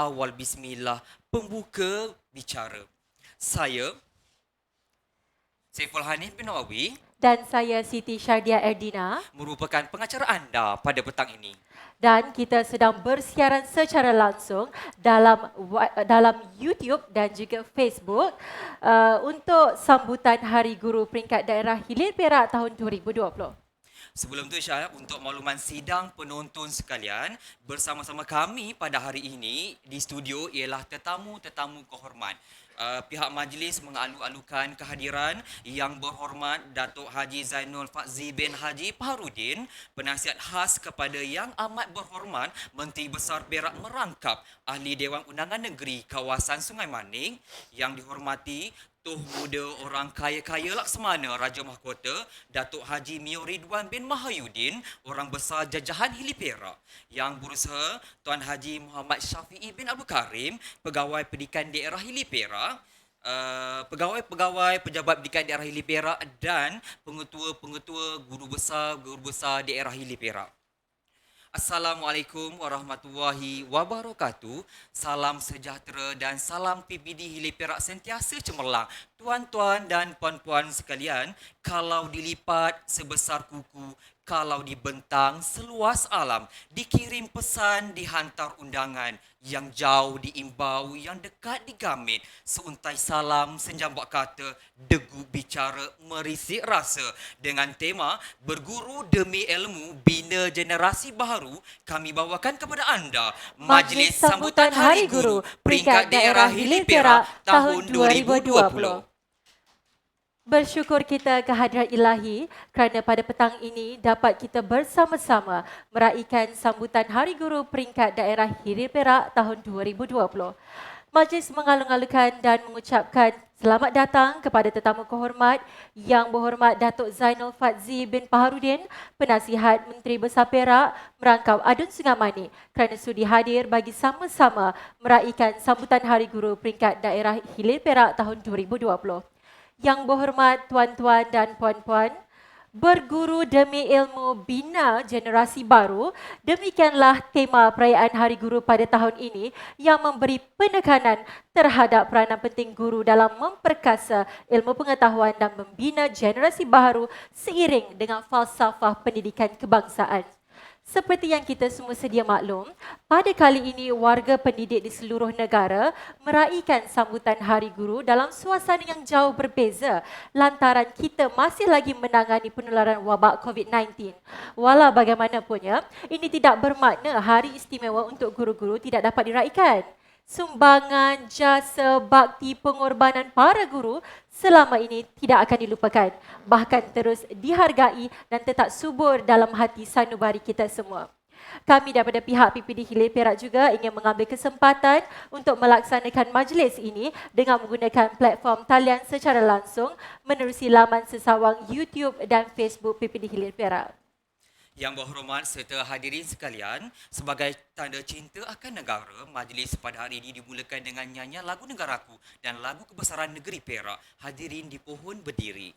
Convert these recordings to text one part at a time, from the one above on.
awal bismillah, pembuka bicara. Saya, Saiful Hanif bin Nawawi, Dan saya Siti Syardia Erdina merupakan pengacara anda pada petang ini. dan kita sedang bersiaran secara langsung dalam YouTube dan juga Facebook untuk sambutan Hari Guru Peringkat Daerah Hilir Perak tahun 2020. Sebelum itu Syah, untuk makluman sidang penonton sekalian, bersama-sama kami pada hari ini di studio ialah tetamu-tetamu kehormat. Pihak majlis mengalu-alukan kehadiran Yang Berhormat Datuk Haji Zainul Fazzi bin Haji Paharudin, penasihat khas kepada Yang Amat Berhormat Menteri Besar Perak Merangkap Ahli Dewan Undangan Negeri Kawasan Sungai Maning, yang dihormati Tuh Muda Orang Kaya-Kaya Laksamana Raja Mahkota Datuk Haji Mio Ridwan bin Mahayuddin, Orang Besar Jajahan Hilir Perak, Yang Berusaha Tuan Haji Muhammad Syafiee bin Abdul Karim, Pegawai Pendidikan Daerah Hilir Perak, pegawai-pegawai pejabat pendidikan daerah Hilir Perak dan pengetua-pengetua guru besar daerah Hilir Perak. Assalamualaikum warahmatullahi wabarakatuh. Salam sejahtera dan salam PBD Hilir Perak sentiasa cemerlang. Tuan-tuan dan puan-puan sekalian, kalau dilipat sebesar kuku, kalau dibentang seluas alam, dikirim pesan, dihantar undangan, yang jauh diimbau, yang dekat digamit, seuntai salam, senjambak kata, degup bicara, merisik rasa. Dengan tema Berguru Demi Ilmu, Bina Generasi Baharu, kami bawakan kepada anda Majlis Sambutan Hari Guru Peringkat Daerah Hilir Perak tahun 2020. Bersyukur kita kehadiran ilahi kerana pada petang ini dapat kita bersama-sama meraihkan sambutan Hari Guru Peringkat Daerah Hilir Perak tahun 2020. Majlis mengalung-alungkan dan mengucapkan selamat datang kepada tetamu kehormat Yang Berhormat Datuk Zainul Fazzi bin Paharudin, Penasihat Menteri Besar Perak Merangkap Adun Sungai Maning, kerana sudi hadir bagi sama-sama meraihkan sambutan Hari Guru Peringkat Daerah Hilir Perak tahun 2020. Yang Berhormat tuan-tuan dan puan-puan, berguru demi ilmu, bina generasi baru, demikianlah tema perayaan Hari Guru pada tahun ini yang memberi penekanan terhadap peranan penting guru dalam memperkasa ilmu pengetahuan dan membina generasi baru seiring dengan falsafah pendidikan kebangsaan. Seperti yang kita semua sedia maklum, pada kali ini warga pendidik di seluruh negara meraihkan sambutan Hari Guru dalam suasana yang jauh berbeza lantaran kita masih lagi menangani penularan wabak COVID-19. Walau bagaimanapun ya, ini tidak bermakna hari istimewa untuk guru-guru tidak dapat diraihkan. Sumbangan, jasa, bakti, pengorbanan para guru selama ini tidak akan dilupakan, bahkan terus dihargai dan tetap subur dalam hati sanubari kita semua. Kami daripada pihak PPD Hilir Perak juga ingin mengambil kesempatan untuk melaksanakan majlis ini dengan menggunakan platform talian secara langsung menerusi laman sesawang YouTube dan Facebook PPD Hilir Perak. Yang Berhormat serta hadirin sekalian, sebagai tanda cinta akan negara, majlis pada hari ini dimulakan dengan nyanyian lagu Negaraku dan lagu kebesaran negeri Perak. Hadirin di pohon berdiri.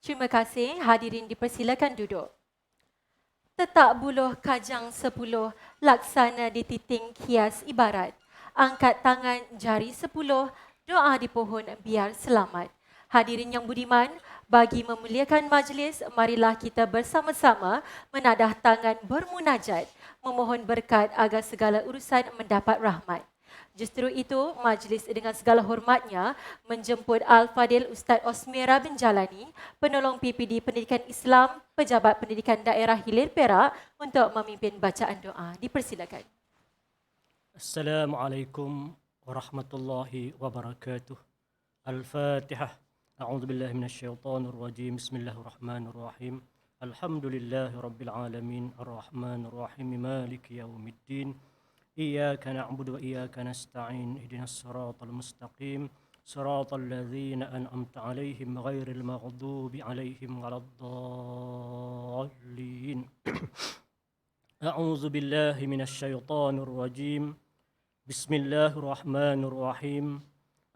Terima kasih. Hadirin dipersilakan duduk. Tetak buluh kajang 10, laksana di titing kias ibarat. Angkat tangan jari 10, doa di pohon biar selamat. Hadirin yang budiman, bagi memuliakan majlis, marilah kita bersama-sama menadah tangan bermunajat, memohon berkat agar segala urusan mendapat rahmat. Justru itu, majlis dengan segala hormatnya menjemput Al-Fadil Ustaz Osmira bin Jalani, penolong PPD Pendidikan Islam, Pejabat Pendidikan Daerah Hilir Perak untuk memimpin bacaan doa. Dipersilakan. Assalamualaikum warahmatullahi wabarakatuh. Al-Fatihah. A'udzu billahi minasyaitonir rajim. Bismillahirrahmanirrahim. Alhamdulillahi rabbil alamin. Arrahmanir rahim. Maliki yaumiddin. إياك نعبد وإياك نستعين اهدنا الصراط المستقيم صراط الذين أنعمت عليهم غير المغضوب عليهم ولا الضالين أعوذ بالله من الشيطان الرجيم بسم الله الرحمن الرحيم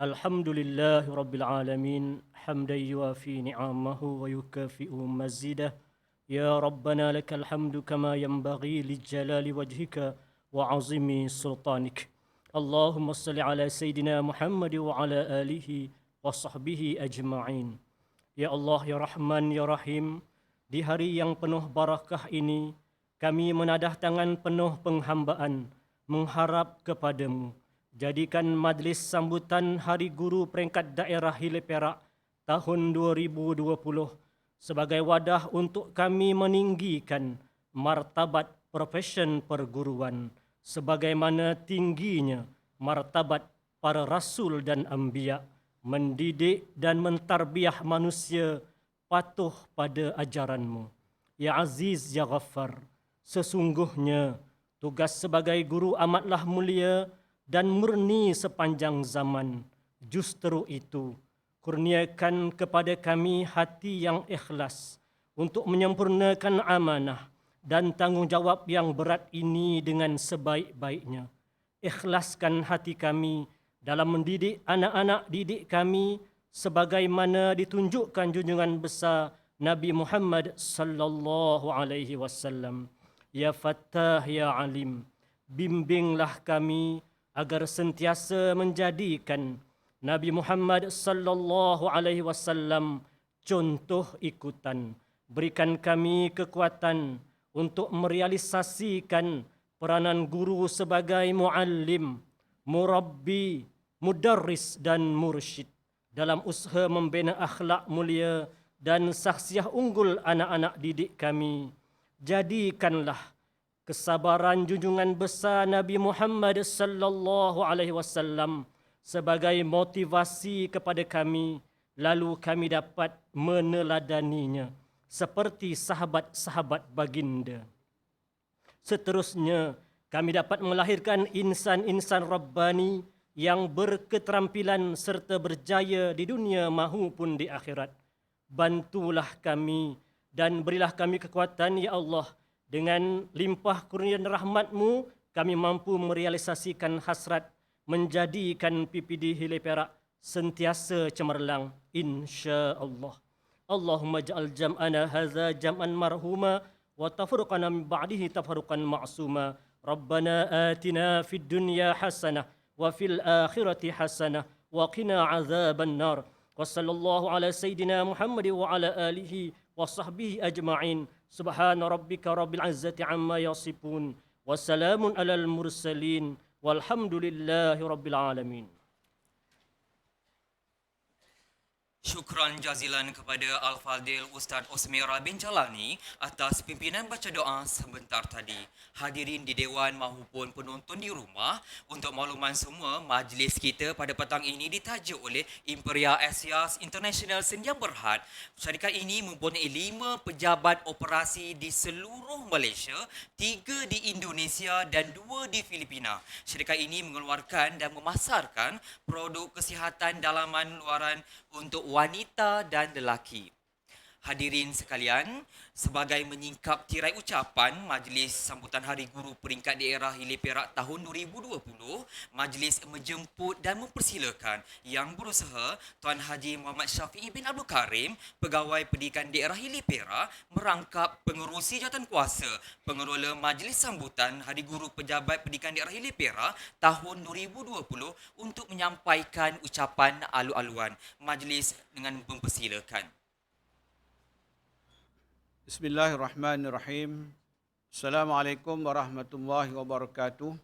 الحمد لله رب العالمين حمدا يوافي نعمه ويكافئ مزيده يا ربنا لك الحمد كما ينبغي لجلال وجهك وعظيم سلطانك اللهم صل على سيدنا محمد وعلى آله وصحبه أجمعين. Ya Allah, Ya Rahman, Ya Rahim, di hari yang penuh barakah ini, kami menadah tangan penuh penghambaan, mengharap kepadamu. Jadikan majlis sambutan Hari Guru Peringkat Daerah Hilir Perak tahun 2020 sebagai wadah untuk kami meninggikan martabat profesion perguruan sebagaimana tingginya martabat para rasul dan anbiya, mendidik dan mentarbiah manusia patuh pada ajaranmu. Ya Aziz, Ya Ghaffar, sesungguhnya tugas sebagai guru amatlah mulia dan murni sepanjang zaman. Justru itu, kurniakan kepada kami hati yang ikhlas untuk menyempurnakan amanah dan tanggungjawab yang berat ini dengan sebaik-baiknya. Ikhlaskan hati kami dalam mendidik anak-anak didik kami sebagaimana ditunjukkan junjungan besar Nabi Muhammad sallallahu alaihi wasallam. Ya Fattah, Ya Alim, bimbinglah kami agar sentiasa menjadikan Nabi Muhammad sallallahu alaihi wasallam contoh ikutan. Berikan kami kekuatan untuk merealisasikan peranan guru sebagai muallim, murabbi, mudarris dan mursyid dalam usaha membina akhlak mulia dan saksiah unggul anak-anak didik kami. Jadikanlah kesabaran junjungan besar Nabi Muhammad sallallahu alaihi wasallam sebagai motivasi kepada kami, lalu kami dapat meneladaninya seperti sahabat-sahabat baginda. Seterusnya, kami dapat melahirkan insan-insan Rabbani yang berketerampilan serta berjaya di dunia mahupun di akhirat. Bantulah kami dan berilah kami kekuatan, Ya Allah. Dengan limpah kurnia dan rahmat-Mu, kami mampu merealisasikan hasrat menjadikan PPD Hilir Perak sentiasa cemerlang, insya-Allah. Allahumma ja'al jam'ana hadza jam'an marhuma wa tafruqana min ba'dihi tafruqan ma'suma. Rabbana atina fid dunya hasanah wa fil akhirati hasanah wa qina azaban nar. Wa sallallahu ala sayyidina Muhammad wa ala alihi wa sahbihi ajma'in. Subhana rabbika rabbil izzati amma yasifun. Wa salamun alal mursalin. Walhamdulillahi rabbil alamin. Syukran jazilan kepada Al-Fadil Ustaz Osmira bin Jalani atas pimpinan baca doa sebentar tadi. Hadirin di Dewan maupun penonton di rumah, untuk makluman semua, majlis kita pada petang ini ditaja oleh Imperia Asias International Sendiang Berhad. Syarikat ini mempunyai 5 pejabat operasi di seluruh Malaysia, 3 di Indonesia dan 2 di Filipina. Syarikat ini mengeluarkan dan memasarkan produk kesihatan dalaman luaran untuk wanita dan lelaki. Hadirin sekalian, sebagai menyingkap tirai ucapan Majlis Sambutan Hari Guru Peringkat Daerah Hilir Perak tahun 2020, Majlis menjemput dan mempersilakan Yang Berusaha Tuan Haji Muhammad Syafiee bin Abdul Karim, Pegawai Pendidikan Daerah Hilir Perak, merangkap pengerusi jawatankuasa pengelola Majlis Sambutan Hari Guru Pejabat Pendidikan Daerah Hilir Perak tahun 2020 untuk menyampaikan ucapan alu-aluan. Majlis dengan mempersilakan. Bismillahirrahmanirrahim. Assalamualaikum warahmatullahi wabarakatuh.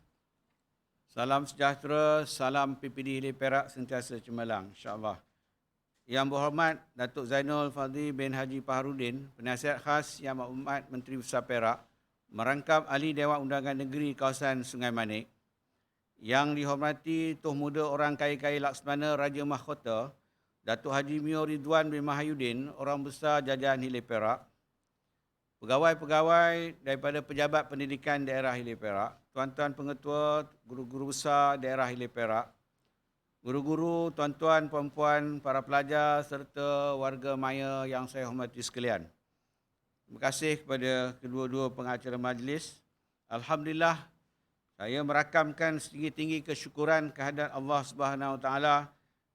Salam sejahtera, salam PPD Hilir Perak sentiasa cemerlang, insya-Allah. Yang berhormat Datuk Zainul Fadli bin Haji Paharudin, Penasihat Khas Yang Amat Menteri Besar Perak, merangkap Ahli Dewan Undangan Negeri Kawasan Sungai Manik. Yang dihormati Tuh Muda Orang Kaya-Kaya Laksmana Raja Mahkota, Datuk Haji Mio Ridwan bin Mahyudin, Orang Besar Jajahan Hilir Perak, pegawai-pegawai daripada Pejabat Pendidikan Daerah Hilir Perak, tuan-tuan pengetua, guru-guru besar Daerah Hilir Perak, guru-guru, tuan-tuan, puan-puan, para pelajar serta warga maya yang saya hormati sekalian. Terima kasih kepada kedua-dua pengacara majlis. Alhamdulillah, saya merakamkan setinggi-tinggi kesyukuran kehadirat Allah Subhanahu Wa Taala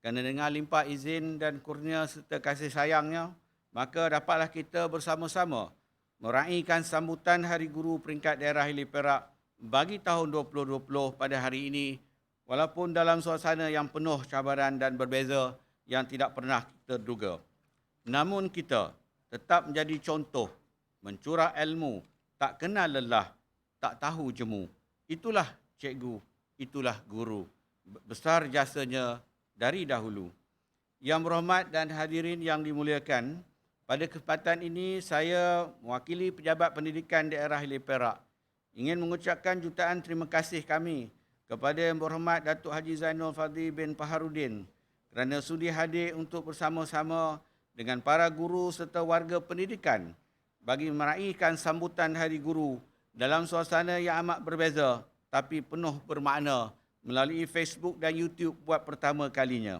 kerana dengan limpah izin dan kurnia serta kasih sayangnya, maka dapatlah kita bersama-sama meraihkan sambutan Hari Guru Peringkat Daerah Hilir Perak bagi tahun 2020 pada hari ini, walaupun dalam suasana yang penuh cabaran dan berbeza yang tidak pernah kita duga. Namun kita tetap menjadi contoh, mencurah ilmu, tak kenal lelah, tak tahu jemu. Itulah cikgu, itulah guru. Besar jasanya dari dahulu. Yang berhormat dan hadirin yang dimuliakan, pada kesempatan ini saya mewakili Pejabat Pendidikan Daerah Hilir Perak ingin mengucapkan jutaan terima kasih kami kepada Yang Berhormat Datuk Haji Zainul Fadli bin Paharudin kerana sudi hadir untuk bersama-sama dengan para guru serta warga pendidikan bagi meraihkan sambutan Hari Guru dalam suasana yang amat berbeza tapi penuh bermakna melalui Facebook dan YouTube buat pertama kalinya.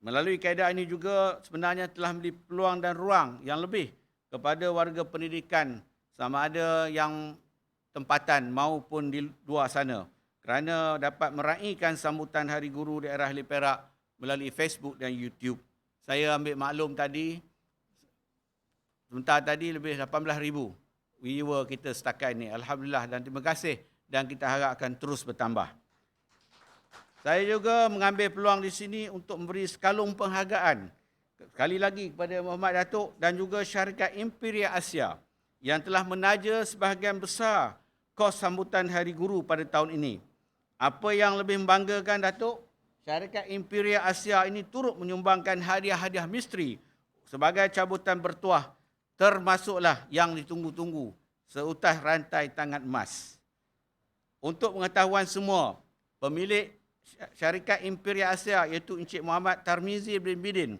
Melalui kaedah ini juga sebenarnya telah memberi peluang dan ruang yang lebih kepada warga pendidikan sama ada yang tempatan maupun di luar sana kerana dapat meraihkan sambutan Hari Guru Daerah Hilir Perak melalui Facebook dan YouTube. Saya ambil maklum tadi, sebentar tadi lebih 18,000 viewer kita setakat ini. Alhamdulillah dan terima kasih dan kita harap akan terus bertambah. Saya juga mengambil peluang di sini untuk memberi sekalung penghargaan sekali lagi kepada Muhammad Datuk dan juga syarikat Imperial Asia yang telah menaja sebahagian besar kos sambutan Hari Guru pada tahun ini. Apa yang lebih membanggakan Datuk, syarikat Imperial Asia ini turut menyumbangkan hadiah-hadiah misteri sebagai cabutan bertuah, termasuklah yang ditunggu-tunggu, seutas rantai tangan emas. Untuk pengetahuan semua, pemilik syarikat Imperial Asia iaitu Encik Muhammad Tarmizi bin Bidin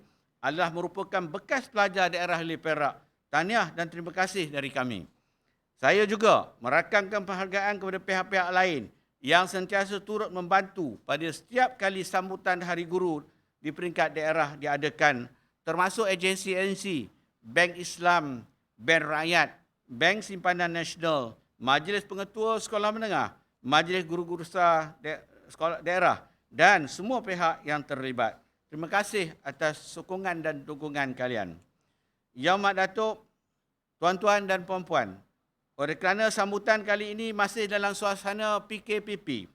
adalah merupakan bekas pelajar daerah Hilir Perak. Tahniah dan terima kasih dari kami. Saya juga merakamkan penghargaan kepada pihak-pihak lain yang sentiasa turut membantu pada setiap kali sambutan Hari Guru di peringkat daerah diadakan, termasuk agensi-agensi, Bank Islam, Bank Rakyat, Bank Simpanan Nasional, Majlis Pengetua Sekolah Menengah, Majlis Guru-Guru Besar Sekolah Daerah dan semua pihak yang terlibat. Terima kasih atas sokongan dan dukungan kalian. Yang Amat Datuk, tuan-tuan dan puan-puan, oleh kerana sambutan kali ini masih dalam suasana PKPP,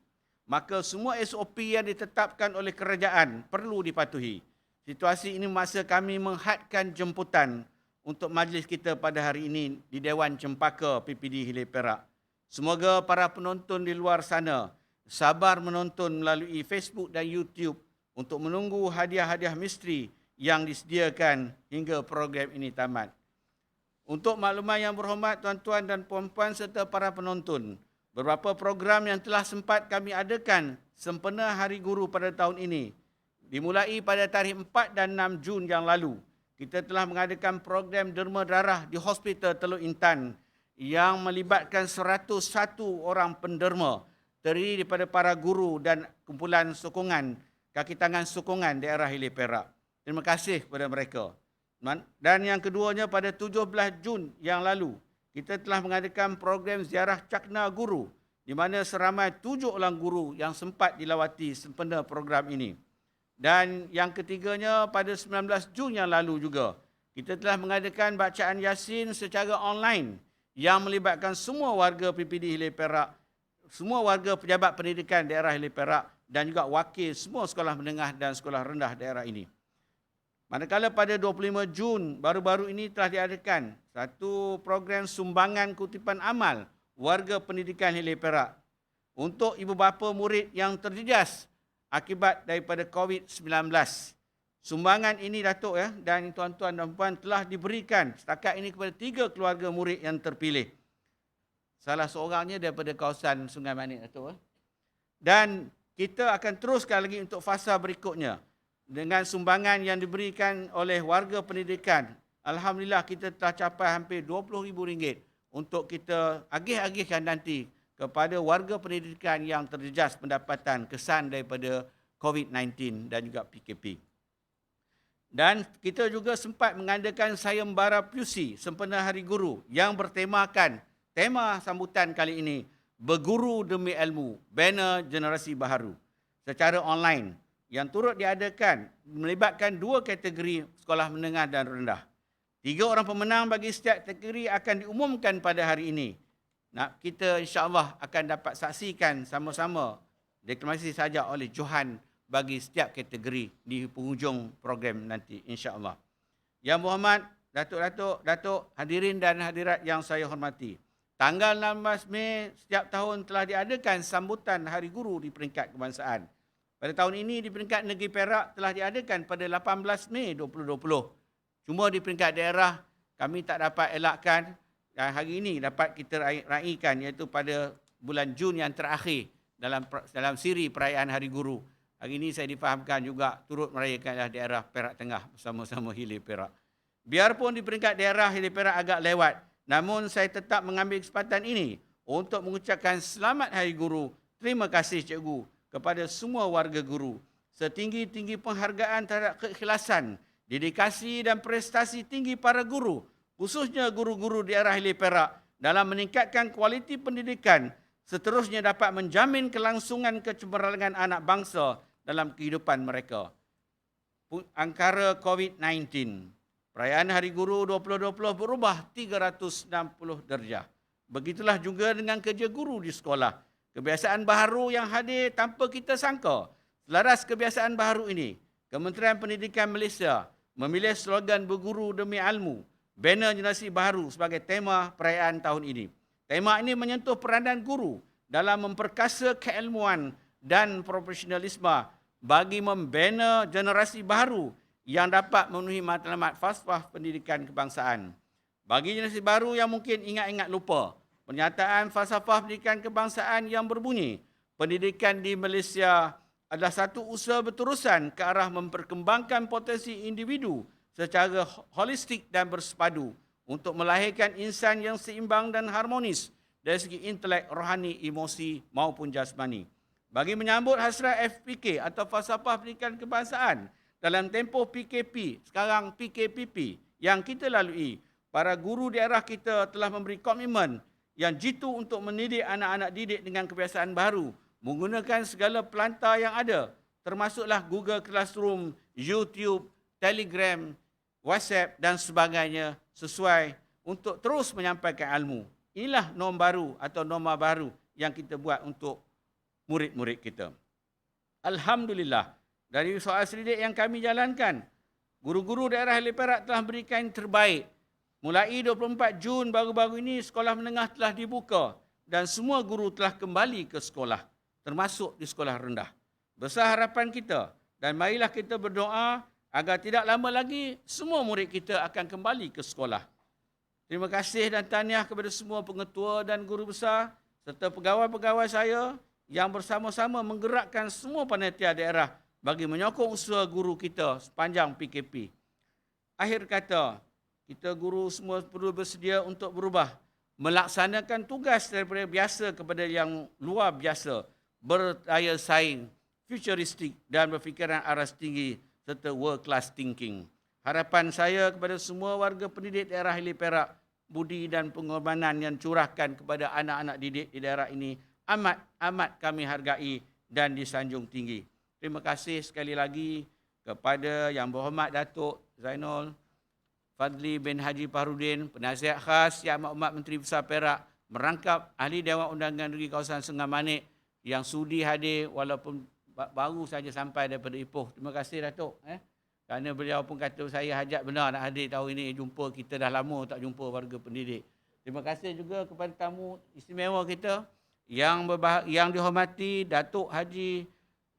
maka semua SOP yang ditetapkan oleh kerajaan perlu dipatuhi. Situasi ini memaksa kami menghadkan jemputan untuk majlis kita pada hari ini di Dewan Cempaka PPD Hilir Perak. Semoga para penonton di luar sana sabar menonton melalui Facebook dan YouTube untuk menunggu hadiah-hadiah misteri yang disediakan hingga program ini tamat. Untuk makluman yang berhormat tuan-tuan dan puan-puan serta para penonton, beberapa program yang telah sempat kami adakan sempena Hari Guru pada tahun ini. Dimulai pada tarikh 4 dan 6 Jun yang lalu, kita telah mengadakan program derma darah di Hospital Teluk Intan yang melibatkan 101 orang penderma terdiri daripada para guru dan kumpulan sokongan, kaki tangan sokongan daerah Hilir Perak. Terima kasih kepada mereka. Dan yang keduanya pada 17 Jun yang lalu, kita telah mengadakan program ziarah Cakna Guru di mana seramai 7 orang guru yang sempat dilawati sempena program ini. Dan yang ketiganya pada 19 Jun yang lalu juga, kita telah mengadakan bacaan Yasin secara online yang melibatkan semua warga PPD Hilir Perak, semua warga pejabat pendidikan daerah Hilir Perak dan juga wakil semua sekolah menengah dan sekolah rendah daerah ini. Manakala pada 25 Jun baru-baru ini telah diadakan satu program sumbangan kutipan amal warga pendidikan Hilir Perak untuk ibu bapa murid yang terjejas akibat daripada COVID-19. Sumbangan ini Datuk dan tuan-tuan dan puan telah diberikan setakat ini kepada 3 keluarga murid yang terpilih. Salah seorangnya daripada kawasan Sungai Manik Datuk. Dan kita akan teruskan lagi untuk fasa berikutnya dengan sumbangan yang diberikan oleh warga pendidikan. Alhamdulillah kita telah capai hampir RM20,000 untuk kita agih-agihkan nanti kepada warga pendidikan yang terjejas pendapatan kesan daripada COVID-19 dan juga PKP. Dan kita juga sempat mengadakan sayembara puisi sempena Hari Guru yang bertemakan tema sambutan kali ini, Berguru Demi Ilmu, Banner Generasi Baharu, secara online yang turut diadakan melibatkan 2 kategori sekolah menengah dan rendah. 3 orang pemenang bagi setiap kategori akan diumumkan pada hari ini. Kita insya-Allah akan dapat saksikan sama-sama deklamasi saja oleh Johan bagi setiap kategori di penghujung program nanti insya-Allah. Yang berhormat Datuk, hadirin dan hadirat yang saya hormati. Tanggal 16 Mei setiap tahun telah diadakan sambutan Hari Guru di peringkat kebangsaan. Pada tahun ini di peringkat negeri Perak telah diadakan pada 18 Mei 2020. Cuma di peringkat daerah kami tak dapat elakkan dan hari ini dapat kita raikan iaitu pada bulan Jun yang terakhir dalam siri perayaan Hari Guru. Hari ini saya difahamkan juga turut merayakan daerah Perak Tengah bersama-sama Hilir Perak. Biarpun di peringkat daerah Hilir Perak agak lewat, namun saya tetap mengambil kesempatan ini untuk mengucapkan selamat Hari Guru. Terima kasih cikgu kepada semua warga guru. Setinggi-tinggi penghargaan terhadap keikhlasan, dedikasi dan prestasi tinggi para guru, khususnya guru-guru di daerah Hilir Perak dalam meningkatkan kualiti pendidikan, seterusnya dapat menjamin kelangsungan kecemerlangan anak bangsa dalam kehidupan mereka. Angkara COVID-19. Perayaan Hari Guru 2020 berubah 360 darjah. Begitulah juga dengan kerja guru di sekolah. Kebiasaan baharu yang hadir tanpa kita sangka. Selaras kebiasaan baharu ini, Kementerian Pendidikan Malaysia memilih slogan Berguru Demi Ilmu, Banner Generasi Baharu sebagai tema perayaan tahun ini. Tema ini menyentuh peranan guru dalam memperkasa keilmuan dan profesionalisme bagi membina generasi baharu yang dapat memenuhi matlamat falsafah pendidikan kebangsaan. Bagi generasi baru yang mungkin ingat-ingat lupa, pernyataan falsafah pendidikan kebangsaan yang berbunyi, pendidikan di Malaysia adalah satu usaha berterusan ke arah memperkembangkan potensi individu secara holistik dan bersepadu untuk melahirkan insan yang seimbang dan harmonis dari segi intelek, rohani, emosi maupun jasmani. Bagi menyambut hasrat FPK atau falsafah pendidikan kebangsaan dalam tempoh PKP, sekarang PKPP yang kita lalui, para guru daerah kita telah memberi komitmen yang jitu untuk mendidik anak-anak didik dengan kebiasaan baru, menggunakan segala pelantar yang ada, termasuklah Google Classroom, YouTube, Telegram, WhatsApp dan sebagainya sesuai untuk terus menyampaikan ilmu. Inilah norm baru atau norma baru yang kita buat untuk murid-murid kita. Alhamdulillah, dari soal selidik yang kami jalankan, guru-guru daerah Hilir Perak telah memberikan yang terbaik. Mulai 24 Jun baru-baru ini, sekolah menengah telah dibuka dan semua guru telah kembali ke sekolah, termasuk di sekolah rendah. Besar harapan kita dan marilah kita berdoa agar tidak lama lagi semua murid kita akan kembali ke sekolah. Terima kasih dan tahniah kepada semua pengetua dan guru besar serta pegawai-pegawai saya yang bersama-sama menggerakkan semua panitia daerah bagi menyokong usaha guru kita sepanjang PKP. Akhir kata, kita guru semua perlu bersedia untuk berubah, melaksanakan tugas daripada biasa kepada yang luar biasa, berdaya saing, futuristik dan berfikiran aras tinggi serta world class thinking. Harapan saya kepada semua warga pendidik daerah Hilir Perak, budi dan pengorbanan yang curahkan kepada anak-anak didik di daerah ini amat kami hargai dan disanjung tinggi. Terima kasih sekali lagi kepada Yang Berhormat Datuk Zainul Fadli bin Haji Fahrudin, Penasihat Khas Yang Amat Menteri Besar Perak, merangkap Ahli Dewan Undangan Negeri Kawasan Sungai Manik yang sudi hadir walaupun baru saja sampai daripada Ipoh. Terima kasih Datuk. Kerana beliau pun kata saya hajat benar nak hadir tahun ini, jumpa kita dah lama tak jumpa warga pendidik. Terima kasih juga kepada tamu istimewa kita yang dihormati Datuk Haji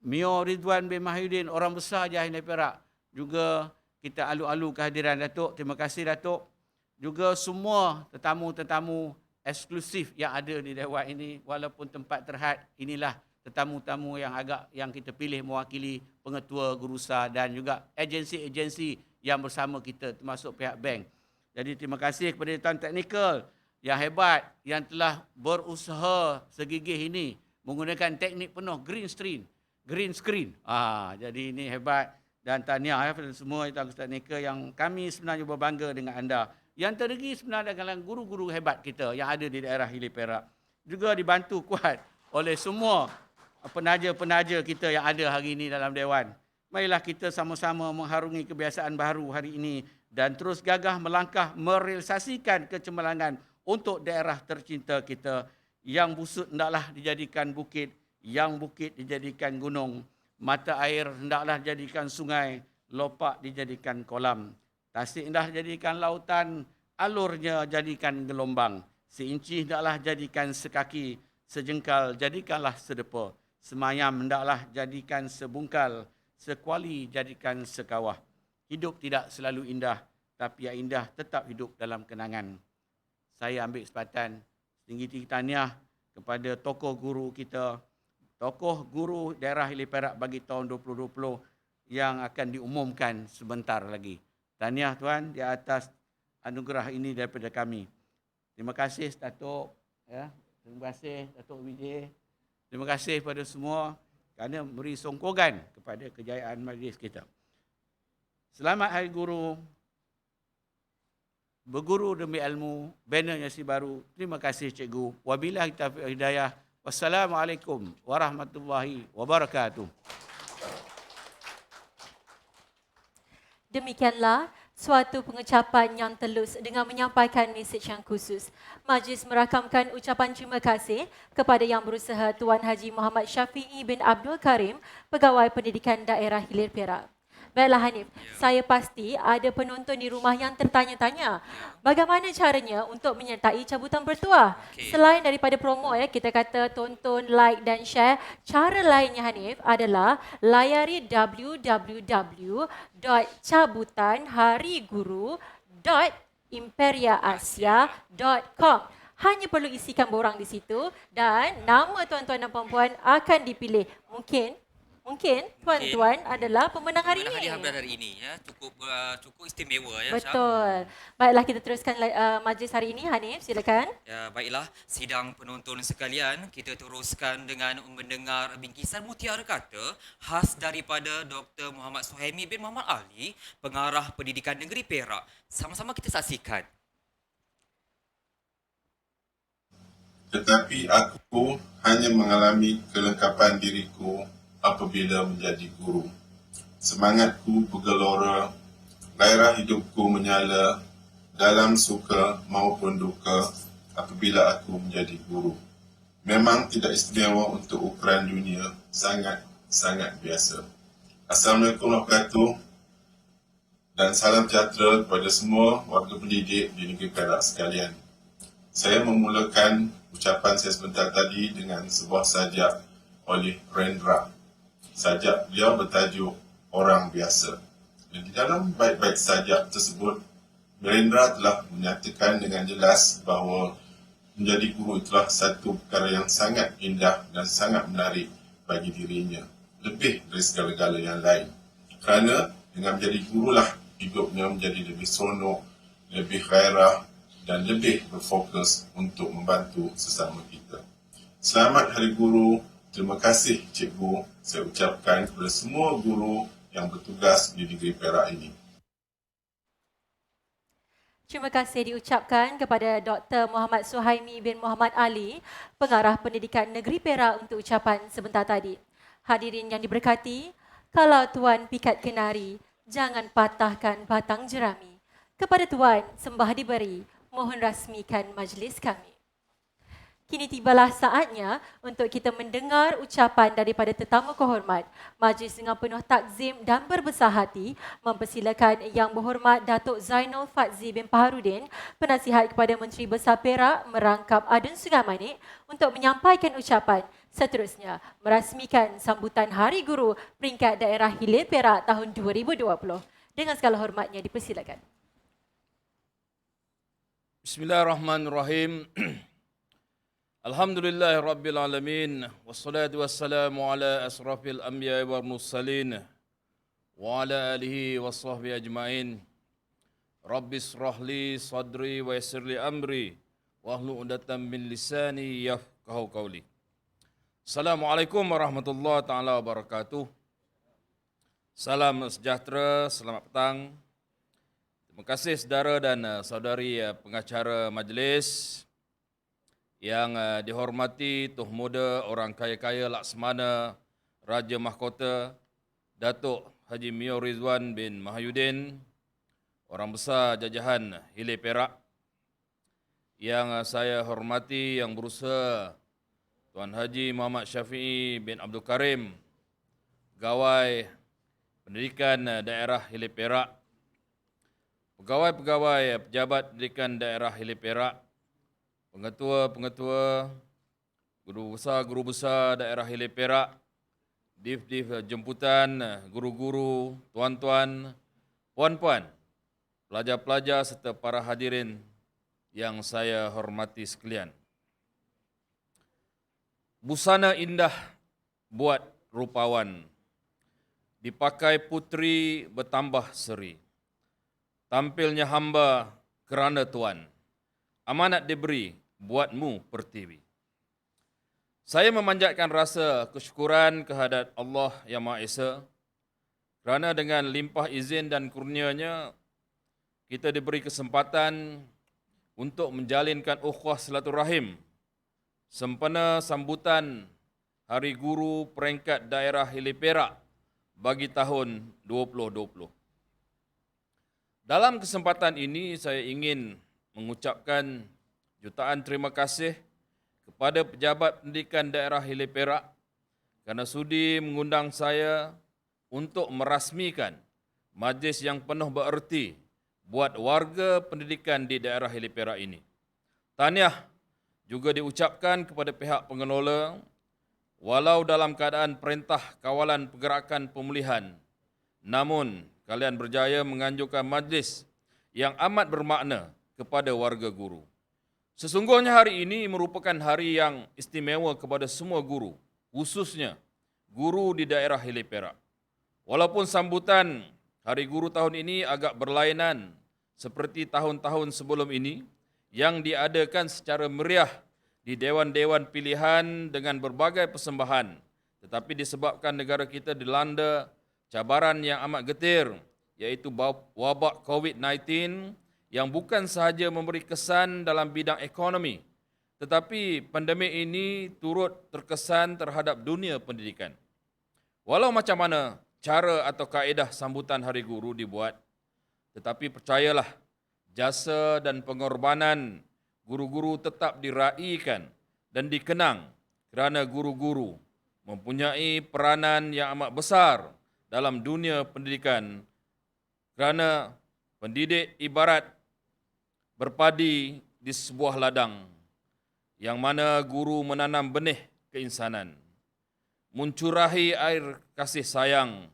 Mio Ridwan bin Mahyudin, orang besar Jahil Perak. Juga kita alu-alu kehadiran Datuk. Terima kasih Datuk. Juga semua tetamu-tetamu eksklusif yang ada di Dewan ini, walaupun tempat terhad, inilah tetamu-tamu yang kita pilih mewakili pengetua Gurusa dan juga agensi-agensi yang bersama kita termasuk pihak bank. Jadi terima kasih kepada tuan teknikal yang hebat yang telah berusaha segigih ini menggunakan teknik penuh green screen. Jadi ini hebat dan tahniah kepada semua tuan teknikal yang kami sebenarnya berbangga dengan anda. Yang terlebih sebenarnya adalah guru-guru hebat kita yang ada di daerah Hilir Perak. Juga dibantu kuat oleh semua penaja-penaja kita yang ada hari ini dalam Dewan. Marilah kita sama-sama mengharungi kebiasaan baru hari ini dan terus gagah melangkah merealisasikan kecemerlangan untuk daerah tercinta kita. Yang busut hendaklah dijadikan bukit, yang bukit dijadikan gunung, mata air hendaklah dijadikan sungai, lopak dijadikan kolam. Tasik hendaklah jadikan lautan, alurnya jadikan gelombang. Seinci hendaklah jadikan sekaki, sejengkal jadikanlah sedepa. Semayam hendaklah jadikan sebungkal, sekuali jadikan sekawah. Hidup tidak selalu indah, tapi yang indah tetap hidup dalam kenangan. Saya ambil kesempatan tinggi-tinggi tahniah kepada tokoh guru kita, tokoh guru daerah Hilir Perak bagi tahun 2020 yang akan diumumkan sebentar lagi. Tahniah Tuan di atas anugerah ini daripada kami. Terima kasih Datuk. Terima kasih Datuk Vijay. Terima kasih kepada semua kerana beri songkongan kepada kejayaan majlis kita. Selamat Hari Guru. Berguru demi ilmu, bannernya si baru. Terima kasih Cikgu. Wabillahi taufiq wal hidayah. Wassalamualaikum warahmatullahi wabarakatuh. Demikianlah suatu pengucapan yang telus dengan menyampaikan mesej yang khusus. Majlis merakamkan ucapan terima kasih kepada Yang Berusaha Tuan Haji Muhammad Syafiee bin Abdul Karim, Pegawai Pendidikan Daerah Hilir Perak. Baiklah Hanif, saya pasti ada penonton di rumah yang tertanya-tanya bagaimana caranya untuk menyertai cabutan bertuah. Selain daripada promo kita kata tonton, like dan share, cara lainnya Hanif adalah layari www.cabutanhariguru.imperiaasia.com. Hanya perlu isikan borang di situ dan nama tuan-tuan dan puan-puan akan dipilih. Mungkin tuan-tuan adalah pemenang hari ini. Pemenang hari ini ya, cukup istimewa ya. Betul. Baiklah kita teruskan majlis hari ini Hanif, silakan. Ya, baiklah sidang penonton sekalian, kita teruskan dengan mendengar bingkisan Mutiara Kata khas daripada Dr. Muhammad Suhaimi bin Muhammad Ali, Pengarah Pendidikan Negeri Perak. Sama-sama kita saksikan. Tetapi aku hanya mengalami kelengkapan diriku apabila menjadi guru. Semangatku bergelora, gairah hidupku menyala dalam suka maupun duka apabila aku menjadi guru. Memang tidak istimewa untuk ukuran dunia, sangat biasa. Assalamualaikum warahmatullahi wabarakatuh dan salam sejahtera kepada semua warga pendidik di negeri Perak sekalian. Saya memulakan ucapan saya sebentar tadi dengan sebuah sajak oleh Rendra. Sajak beliau bertajuk Orang Biasa. Dan di dalam bait-bait sajak tersebut, Rendra telah menyatakan dengan jelas bahawa menjadi guru itulah satu perkara yang sangat indah dan sangat menarik bagi dirinya. Lebih dari segala-gala yang lain. Kerana dengan menjadi gurulah hidupnya menjadi lebih seronok, lebih gairah dan lebih berfokus untuk membantu sesama kita. Selamat Hari Guru. Terima kasih Cikgu. Saya ucapkan kepada semua guru yang bertugas di negeri Perak ini. Terima kasih diucapkan kepada Dr. Muhammad Suhaimi bin Muhammad Ali, Pengarah Pendidikan Negeri Perak untuk ucapan sebentar tadi. Hadirin yang diberkati, kalau Tuan pikat kenari, jangan patahkan batang jerami. Kepada Tuan, sembah diberi, mohon rasmikan majlis kami. Kini tibalah saatnya untuk kita mendengar ucapan daripada tetamu kehormat. Majlis dengan penuh takzim dan berbesar hati mempersilakan Yang Berhormat Datuk Zainul Fadzli bin Paharudin, Penasihat kepada Menteri Besar Perak Merangkap Adun Sungai Manik untuk menyampaikan ucapan. Seterusnya, merasmikan sambutan Hari Guru Peringkat Daerah Hilir Perak tahun 2020. Dengan segala hormatnya dipersilakan. Bismillahirrahmanirrahim. Alhamdulillahi Rabbil Alamin. Wassalatu wassalamu ala asrafil anbiya wal mursalin. Wa ala alihi wa sahbihi ajma'in. Rabbi israhli sadri wa yassirli amri. Wahlu udatan min lisani yafqahu qawli. Assalamualaikum warahmatullahi ta'ala wabarakatuh. Salam sejahtera, selamat petang. Terima kasih saudara dan saudari pengacara majlis yang dihormati Tuh Muda Orang Kaya-Kaya Laksamana Raja Mahkota Datuk Haji Mio Rizwan bin Mahyudin, Orang Besar Jajahan Hilir Perak, yang saya hormati Yang Berusaha Tuan Haji Muhammad Syafi'i bin Abdul Karim, Pegawai Pendidikan Daerah Hilir Perak, pegawai-pegawai Pejabat Pendidikan Daerah Hilir Perak, pengetua-pengetua, guru besar daerah Hilir Perak, div-div jemputan, guru-guru, tuan-tuan, puan-puan, pelajar-pelajar serta para hadirin yang saya hormati sekalian. Busana indah buat rupawan, dipakai putri bertambah seri. Tampilnya hamba kerana Tuan, amanat diberi buatmu pertiwi. Saya memanjatkan rasa kesyukuran kehadrat Allah Yang Maha Esa kerana dengan limpah izin dan kurnianya kita diberi kesempatan untuk menjalinkan ukhuwah silaturahim sempena sambutan Hari Guru Peringkat Daerah Hilir Perak bagi tahun 2020. Dalam kesempatan ini saya ingin mengucapkan jutaan terima kasih kepada Pejabat Pendidikan Daerah Hilir Perak kerana sudi mengundang saya untuk merasmikan majlis yang penuh bererti buat warga pendidikan di daerah Hilir Perak ini. Tahniah juga diucapkan kepada pihak pengelola, walau dalam keadaan perintah kawalan pergerakan pemulihan, namun kalian berjaya menganjurkan majlis yang amat bermakna kepada warga guru. Sesungguhnya hari ini merupakan hari yang istimewa kepada semua guru, khususnya guru di daerah Hilir Perak. Walaupun sambutan Hari Guru tahun ini agak berlainan seperti tahun-tahun sebelum ini yang diadakan secara meriah di dewan-dewan pilihan dengan berbagai persembahan, tetapi disebabkan negara kita dilanda cabaran yang amat getir, iaitu wabak COVID-19 yang bukan sahaja memberi kesan dalam bidang ekonomi, tetapi pandemik ini turut terkesan terhadap dunia pendidikan. Walau macam mana cara atau kaedah sambutan Hari Guru dibuat, tetapi percayalah, jasa dan pengorbanan guru-guru tetap diraikan dan dikenang kerana guru-guru mempunyai peranan yang amat besar dalam dunia pendidikan, kerana pendidik ibarat berpadi di sebuah ladang yang mana guru menanam benih keinsanan, mencurahi air kasih sayang,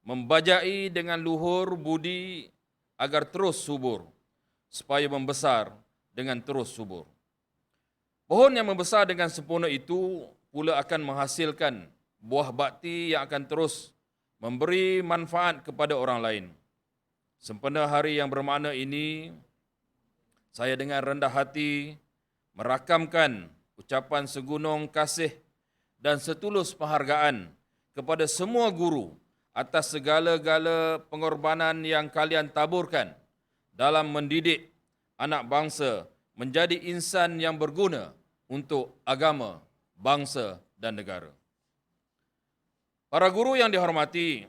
membajai dengan luhur budi agar terus subur, supaya membesar dengan terus subur. Pohon yang membesar dengan sempurna itu pula akan menghasilkan buah bakti yang akan terus memberi manfaat kepada orang lain. Sempena hari yang bermakna ini, saya dengan rendah hati merakamkan ucapan segunung kasih dan setulus penghargaan kepada semua guru atas segala-gala pengorbanan yang kalian taburkan dalam mendidik anak bangsa menjadi insan yang berguna untuk agama, bangsa dan negara. Para guru yang dihormati,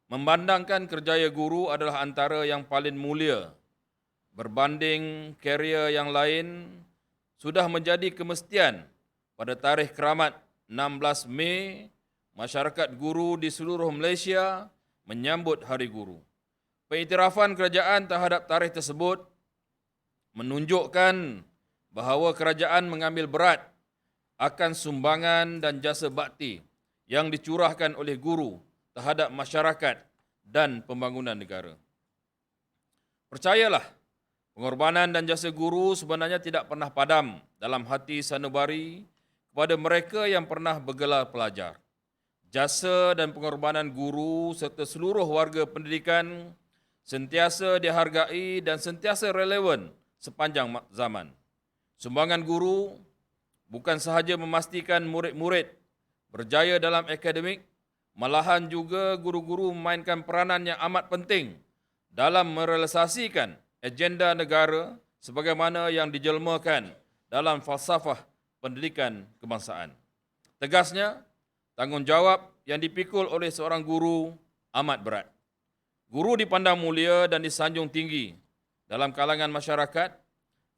memandangkan kerjaya guru adalah antara yang paling mulia berbanding karier yang lain sudah menjadi kemestian pada tarikh keramat 16 Mei masyarakat guru di seluruh Malaysia menyambut Hari Guru. Pengiktirafan kerajaan terhadap tarikh tersebut menunjukkan bahawa kerajaan mengambil berat akan sumbangan dan jasa bakti yang dicurahkan oleh guru terhadap masyarakat dan pembangunan negara. Percayalah, pengorbanan dan jasa guru sebenarnya tidak pernah padam dalam hati sanubari kepada mereka yang pernah bergelar pelajar. Jasa dan pengorbanan guru serta seluruh warga pendidikan sentiasa dihargai dan sentiasa relevan sepanjang zaman. Sumbangan guru bukan sahaja memastikan murid-murid berjaya dalam akademik, malahan juga guru-guru memainkan peranan yang amat penting dalam merealisasikan agenda negara sebagaimana yang dijelmakan dalam falsafah pendidikan kebangsaan. Tegasnya, tanggungjawab yang dipikul oleh seorang guru amat berat. Guru dipandang mulia dan disanjung tinggi dalam kalangan masyarakat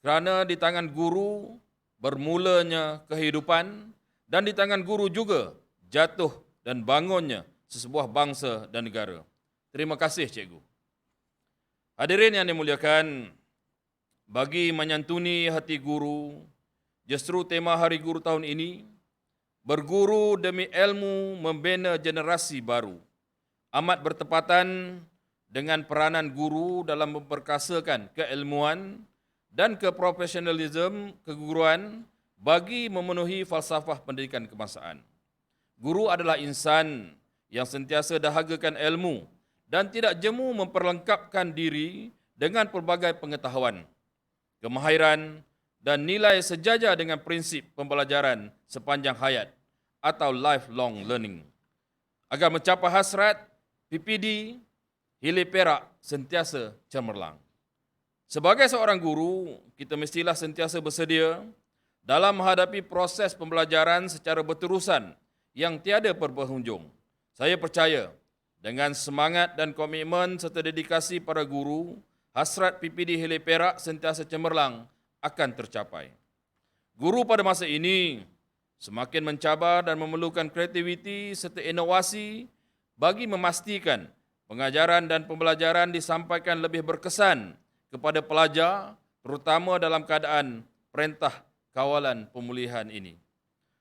kerana di tangan guru bermulanya kehidupan dan di tangan guru juga jatuh dan bangunnya sesebuah bangsa dan negara. Terima kasih, cikgu. Hadirin yang dimuliakan, bagi menyantuni hati guru, justru tema Hari Guru tahun ini, berguru demi ilmu membina generasi baru, amat bertepatan dengan peranan guru dalam memperkasakan keilmuan dan keprofesionalisme keguruan bagi memenuhi falsafah pendidikan kebangsaan. Guru adalah insan yang sentiasa dahagakan ilmu dan tidak jemu memperlengkapkan diri dengan pelbagai pengetahuan, kemahiran dan nilai sejajar dengan prinsip pembelajaran sepanjang hayat atau lifelong learning. Agar mencapai hasrat, PPD Hilir Perak sentiasa cemerlang. Sebagai seorang guru, kita mestilah sentiasa bersedia dalam menghadapi proses pembelajaran secara berterusan yang tiada berpenghujung. Saya percaya dengan semangat dan komitmen serta dedikasi para guru, hasrat PPD Hilir Perak sentiasa cemerlang akan tercapai. Guru pada masa ini semakin mencabar dan memerlukan kreativiti serta inovasi bagi memastikan pengajaran dan pembelajaran disampaikan lebih berkesan kepada pelajar, terutama dalam keadaan Perintah Kawalan Pemulihan ini.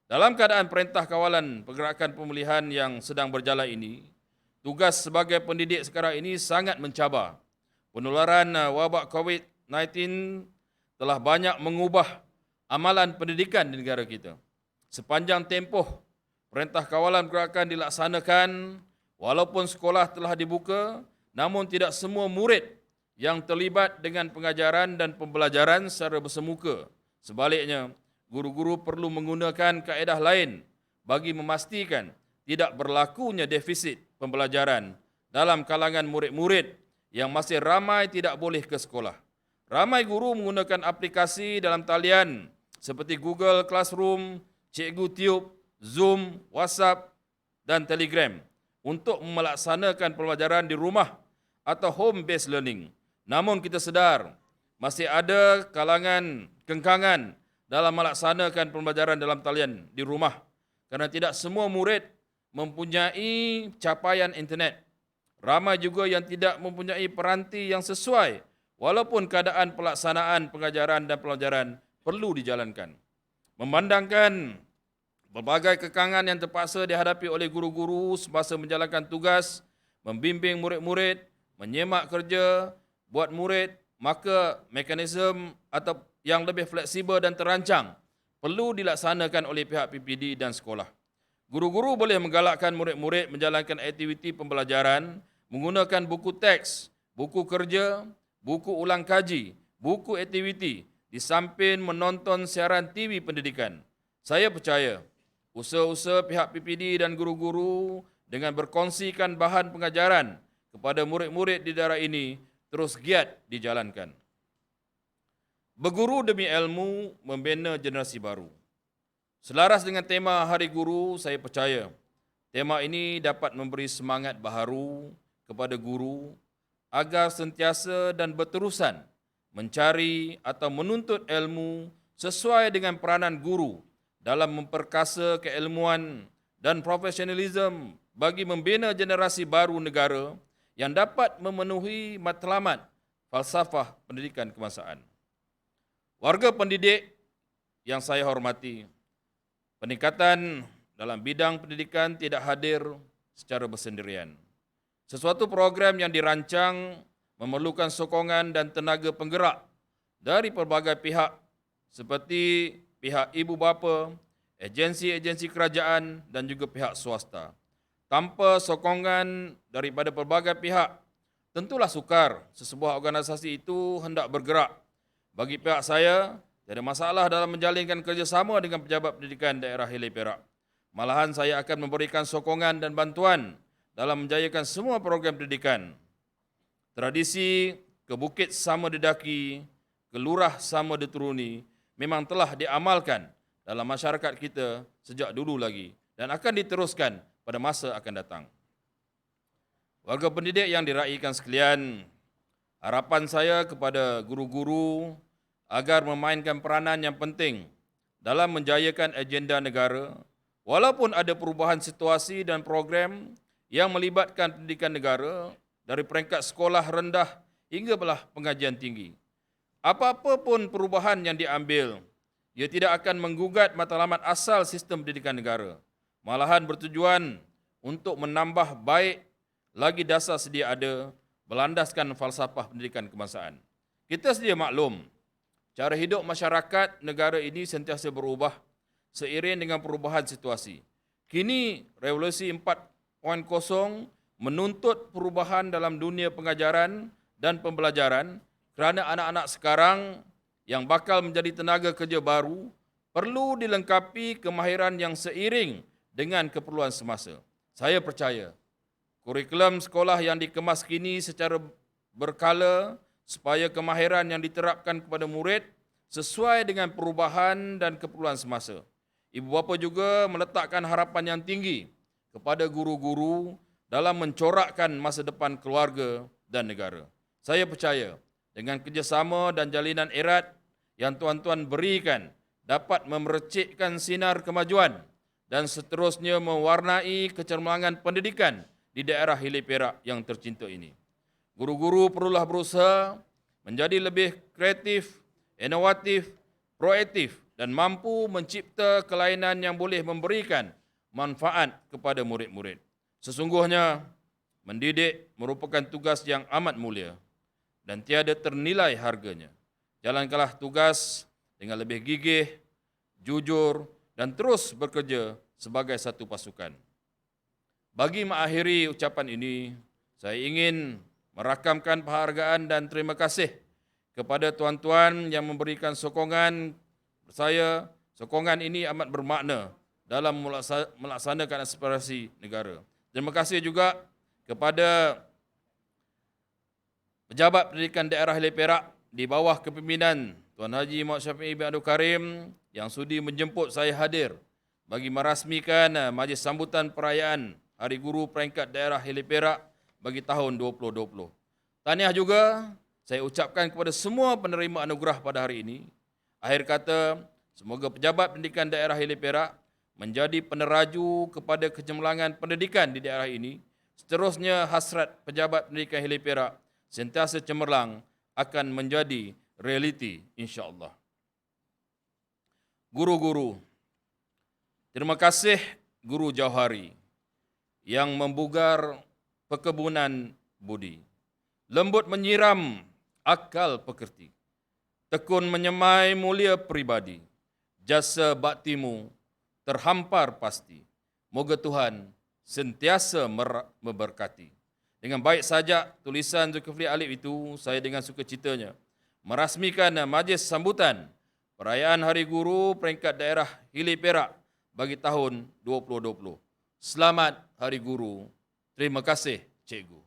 Dalam keadaan Perintah Kawalan Pergerakan Pemulihan yang sedang berjalan ini, tugas sebagai pendidik sekarang ini sangat mencabar. Penularan wabak COVID-19 telah banyak mengubah amalan pendidikan di negara kita. Sepanjang tempoh Perintah Kawalan Pergerakan dilaksanakan, walaupun sekolah telah dibuka, namun tidak semua murid yang terlibat dengan pengajaran dan pembelajaran secara bersemuka. Sebaliknya, guru-guru perlu menggunakan kaedah lain bagi memastikan tidak berlakunya defisit pembelajaran dalam kalangan murid-murid yang masih ramai tidak boleh ke sekolah. Ramai guru menggunakan aplikasi dalam talian seperti Google Classroom, Cikgu Tube, Zoom, WhatsApp dan Telegram untuk melaksanakan pembelajaran di rumah atau home-based learning. Namun kita sedar, masih ada kalangan kengkangan dalam melaksanakan pembelajaran dalam talian di rumah kerana tidak semua murid mempunyai capaian internet. Ramai juga yang tidak mempunyai peranti yang sesuai walaupun keadaan pelaksanaan pengajaran dan pelajaran perlu dijalankan. Memandangkan berbagai kekangan yang terpaksa dihadapi oleh guru-guru semasa menjalankan tugas, membimbing murid-murid, menyemak kerja, buat murid, maka mekanisme atau yang lebih fleksibel dan terancang perlu dilaksanakan oleh pihak PPD dan sekolah. Guru-guru boleh menggalakkan murid-murid menjalankan aktiviti pembelajaran menggunakan buku teks, buku kerja, buku ulang kaji, buku aktiviti di samping menonton siaran TV pendidikan. Saya percaya usaha-usaha pihak PPD dan guru-guru dengan berkongsikan bahan pengajaran kepada murid-murid di daerah ini terus giat dijalankan. Berguru demi ilmu, membina generasi baru. Selaras dengan tema Hari Guru, saya percaya tema ini dapat memberi semangat baharu kepada guru agar sentiasa dan berterusan mencari atau menuntut ilmu sesuai dengan peranan guru dalam memperkasa keilmuan dan profesionalisme bagi membina generasi baru negara yang dapat memenuhi matlamat falsafah pendidikan kebangsaan. Warga pendidik yang saya hormati, peningkatan dalam bidang pendidikan tidak hadir secara bersendirian. Sesuatu program yang dirancang memerlukan sokongan dan tenaga penggerak dari pelbagai pihak seperti pihak ibu bapa, agensi-agensi kerajaan dan juga pihak swasta. Tanpa sokongan daripada pelbagai pihak, tentulah sukar sesebuah organisasi itu hendak bergerak. Bagi pihak saya, tiada masalah dalam menjalinkan kerjasama dengan pejabat pendidikan daerah Hilir Perak. Malahan saya akan memberikan sokongan dan bantuan dalam menjayakan semua program pendidikan. Tradisi ke bukit sama didaki, ke lurah sama dituruni memang telah diamalkan dalam masyarakat kita sejak dulu lagi dan akan diteruskan pada masa akan datang. Warga pendidik yang diraikan sekalian, harapan saya kepada guru-guru agar memainkan peranan yang penting dalam menjayakan agenda negara, walaupun ada perubahan situasi dan program yang melibatkan pendidikan negara dari peringkat sekolah rendah hingga belah pengajian tinggi. Apa-apa pun perubahan yang diambil, ia tidak akan menggugat matlamat asal sistem pendidikan negara, malahan bertujuan untuk menambah baik lagi dasar sedia ada, berlandaskan falsafah pendidikan kebangsaan. Kita sedia maklum, cara hidup masyarakat negara ini sentiasa berubah seiring dengan perubahan situasi. Kini, Revolusi 4.0 menuntut perubahan dalam dunia pengajaran dan pembelajaran kerana anak-anak sekarang yang bakal menjadi tenaga kerja baru perlu dilengkapi kemahiran yang seiring dengan keperluan semasa. Saya percaya, kurikulum sekolah yang dikemas kini secara berkala supaya kemahiran yang diterapkan kepada murid sesuai dengan perubahan dan keperluan semasa. Ibu bapa juga meletakkan harapan yang tinggi kepada guru-guru dalam mencorakkan masa depan keluarga dan negara. Saya percaya dengan kerjasama dan jalinan erat yang tuan-tuan berikan dapat memercikkan sinar kemajuan dan seterusnya mewarnai kecermangan pendidikan di daerah Hilir Perak yang tercinta ini. Guru-guru perlulah berusaha menjadi lebih kreatif, inovatif, proaktif dan mampu mencipta kelainan yang boleh memberikan manfaat kepada murid-murid. Sesungguhnya, mendidik merupakan tugas yang amat mulia dan tiada ternilai harganya. Jalankanlah tugas dengan lebih gigih, jujur dan terus bekerja sebagai satu pasukan. Bagi mengakhiri ucapan ini, saya ingin merakamkan penghargaan dan terima kasih kepada tuan-tuan yang memberikan sokongan saya. Sokongan ini amat bermakna dalam melaksanakan aspirasi negara. Terima kasih juga kepada pejabat pendidikan daerah Hilir Perak di bawah kepimpinan Tuan Haji Muhammad Syafiee bin Abdul Karim yang sudi menjemput saya hadir bagi merasmikan majlis sambutan perayaan Hari Guru peringkat daerah Hilir Perak bagi tahun 2020. Tahniah juga saya ucapkan kepada semua penerima anugerah pada hari ini. Akhir kata, semoga pejabat pendidikan daerah Hilir Perak menjadi peneraju kepada kecemerlangan pendidikan di daerah ini. Seterusnya hasrat pejabat pendidikan Hilir Perak sentiasa cemerlang akan menjadi realiti insya-Allah. Guru-guru, terima kasih Guru Jauhari yang membugar perkebunan budi, lembut menyiram akal pekerti, tekun menyemai mulia pribadi, jasa baktimu terhampar pasti. Moga Tuhan sentiasa memberkati. Dengan baik saja tulisan Zulkifli Alif itu, saya dengan sukacitanya merasmikan majlis sambutan perayaan Hari Guru peringkat daerah Hilir Perak bagi tahun 2020. Selamat Hari Guru. Terima kasih, Cikgu.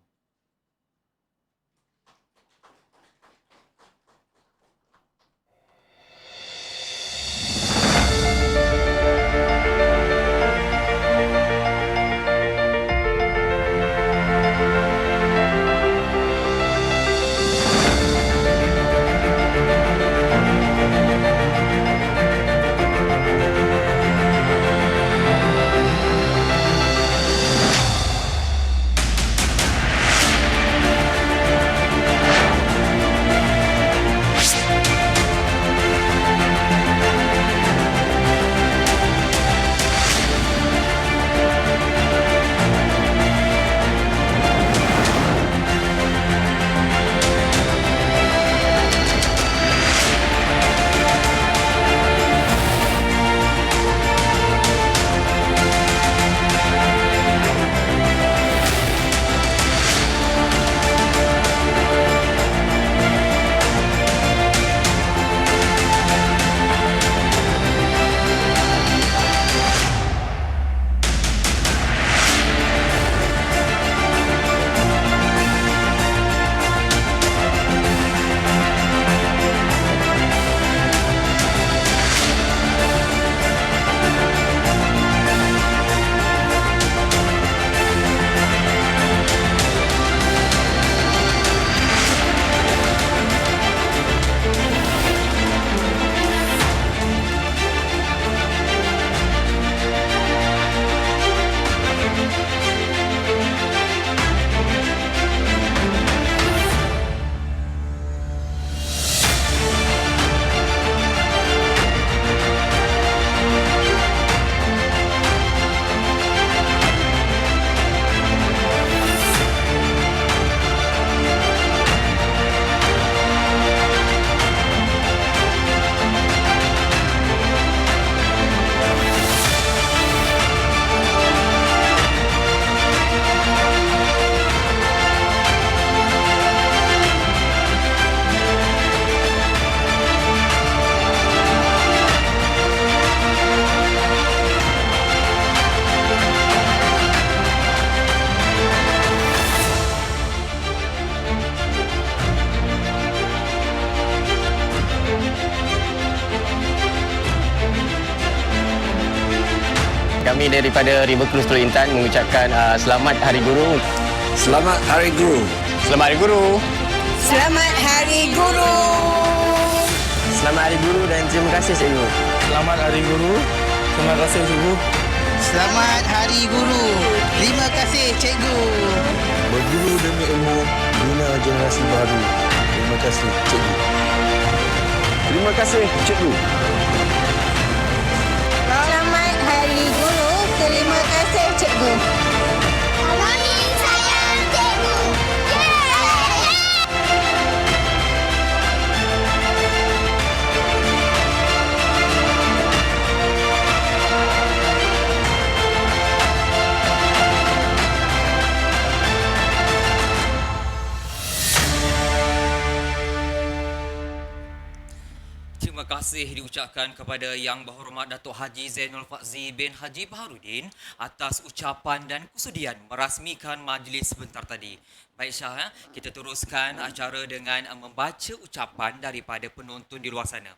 Kami daripada River Cruise Teluk Intan mengucapkan selamat Hari Guru. Selamat Hari Guru. Selamat Hari Guru. Selamat Hari Guru. Selamat Hari Guru dan terima kasih Cikgu. Selamat Hari Guru. Terima kasih Cikgu. Selamat Hari Guru. Terima kasih Cikgu. Berguru demi ilmu, bina generasi baru. Terima kasih Cikgu. Terima kasih Cikgu. Selamat Hari Guru. Terima kasih Cikgu. Kami sayang cikgu. Terima kasih diucapkan kepada Yang Berhormat Datuk Haji Zainul Fazzi bin Haji Baharudin atas ucapan dan kesudian merasmikan majlis sebentar tadi. Baik Syah, kita teruskan acara dengan membaca ucapan daripada penonton di luar sana.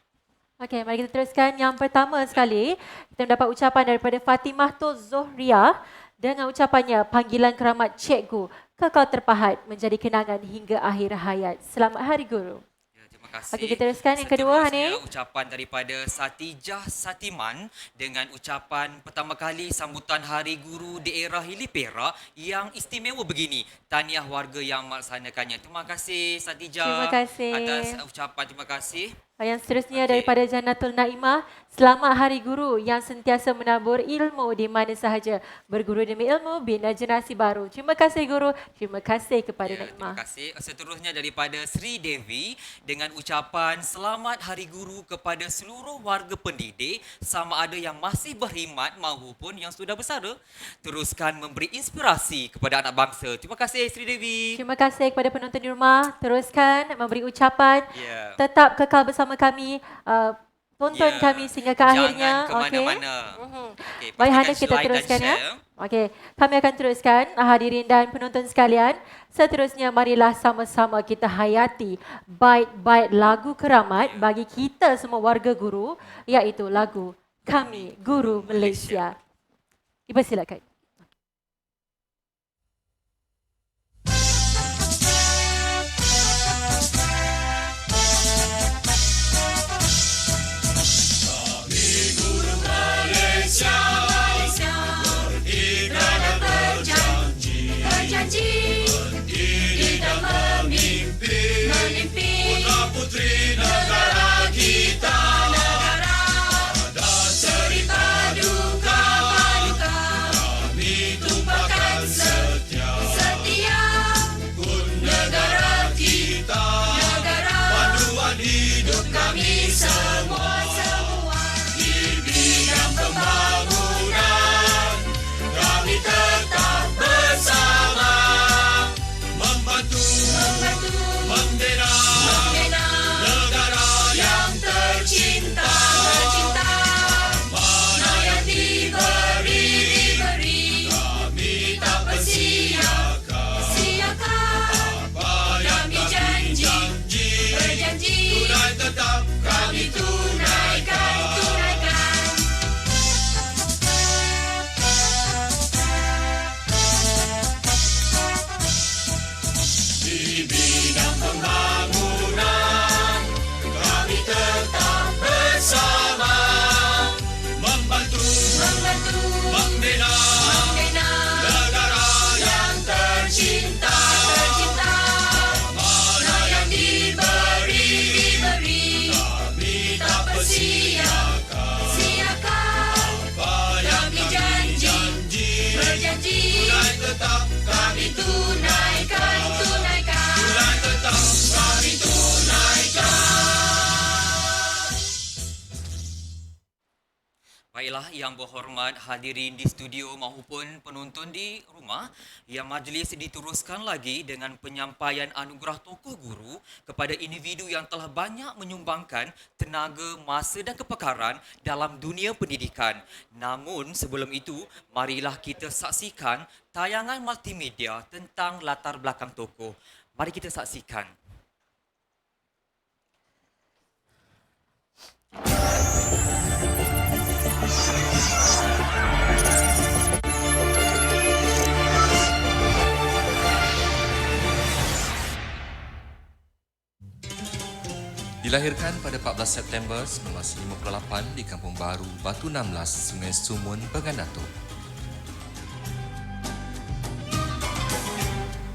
Okey, mari kita teruskan. Yang pertama sekali, kita mendapat ucapan daripada Fatimah Tuz Zohriah dengan ucapannya, panggilan keramat Cikgu, kekal terpahat menjadi kenangan hingga akhir hayat. Selamat Hari Guru. Terima kasih. Okey, kita teruskan yang kedua, Hani. Seterusnya, ucapan daripada Satijah Satiman dengan ucapan pertama kali sambutan Hari Guru daerah Hili Perak yang istimewa begini. Tahniah warga yang melaksanakannya. Terima kasih Satijah. Terima kasih. Atas ucapan, terima kasih. Yang seterusnya Okey. daripada Jannatul Naimah, selamat Hari Guru yang sentiasa menabur ilmu di mana sahaja. Berguru demi ilmu, bina generasi baru. Terima kasih Guru, terima kasih kepada Terima Naimah. kasih. Seterusnya daripada Sri Devi dengan ucapan selamat Hari Guru kepada seluruh warga pendidik sama ada yang masih berkhidmat maupun yang sudah bersara. Teruskan memberi inspirasi kepada anak bangsa. Terima kasih Sri Devi. Terima kasih kepada penonton di rumah. Teruskan memberi ucapan. Ya. Tetap kekal bersama kami. Tonton Ya. kami sehingga ke akhirnya. Jangan ke Okey. mana-mana. Baik Okey, pastikan Hanif, kita like dan teruskan ya. share. Okey, kami akan teruskan hadirin dan penonton sekalian. Seterusnya marilah sama-sama kita hayati bait-bait lagu keramat bagi kita semua warga guru, iaitu lagu Kami Guru Malaysia. Dipersilakan. Berjanji kita memimpin putra-putri negara kita. Ada cerita duka paduka, kami tumpahkan setia kun negara kita. Negara panduan hidup kami semua di bidang pembangunan. Kami tetap bersama membantu membina negara yang tercinta. Mana yang diberi kami tak bersiakan. Apa yang kami berjanji tetap kami tunaikan. Di bidang pembangunan kami tetap bersama membantu membina negara yang tercinta. Mana yang diberi kami tak bersiakan. Apa yang kami berjanji tetap kami tunaikan. Tetap kami tunaikan. Baiklah, Yang Berhormat hadirin di studio maupun penonton di rumah, yang majlis diteruskan lagi dengan penyampaian anugerah tokoh guru kepada individu yang telah banyak menyumbangkan tenaga, masa dan kepakaran dalam dunia pendidikan. Namun sebelum itu, marilah kita saksikan tayangan multimedia tentang latar belakang tokoh. Mari kita saksikan. Dilahirkan pada 14 September 1958 di Kampung Baru, Batu 16, Sungai Sumun, Pegan Datuk.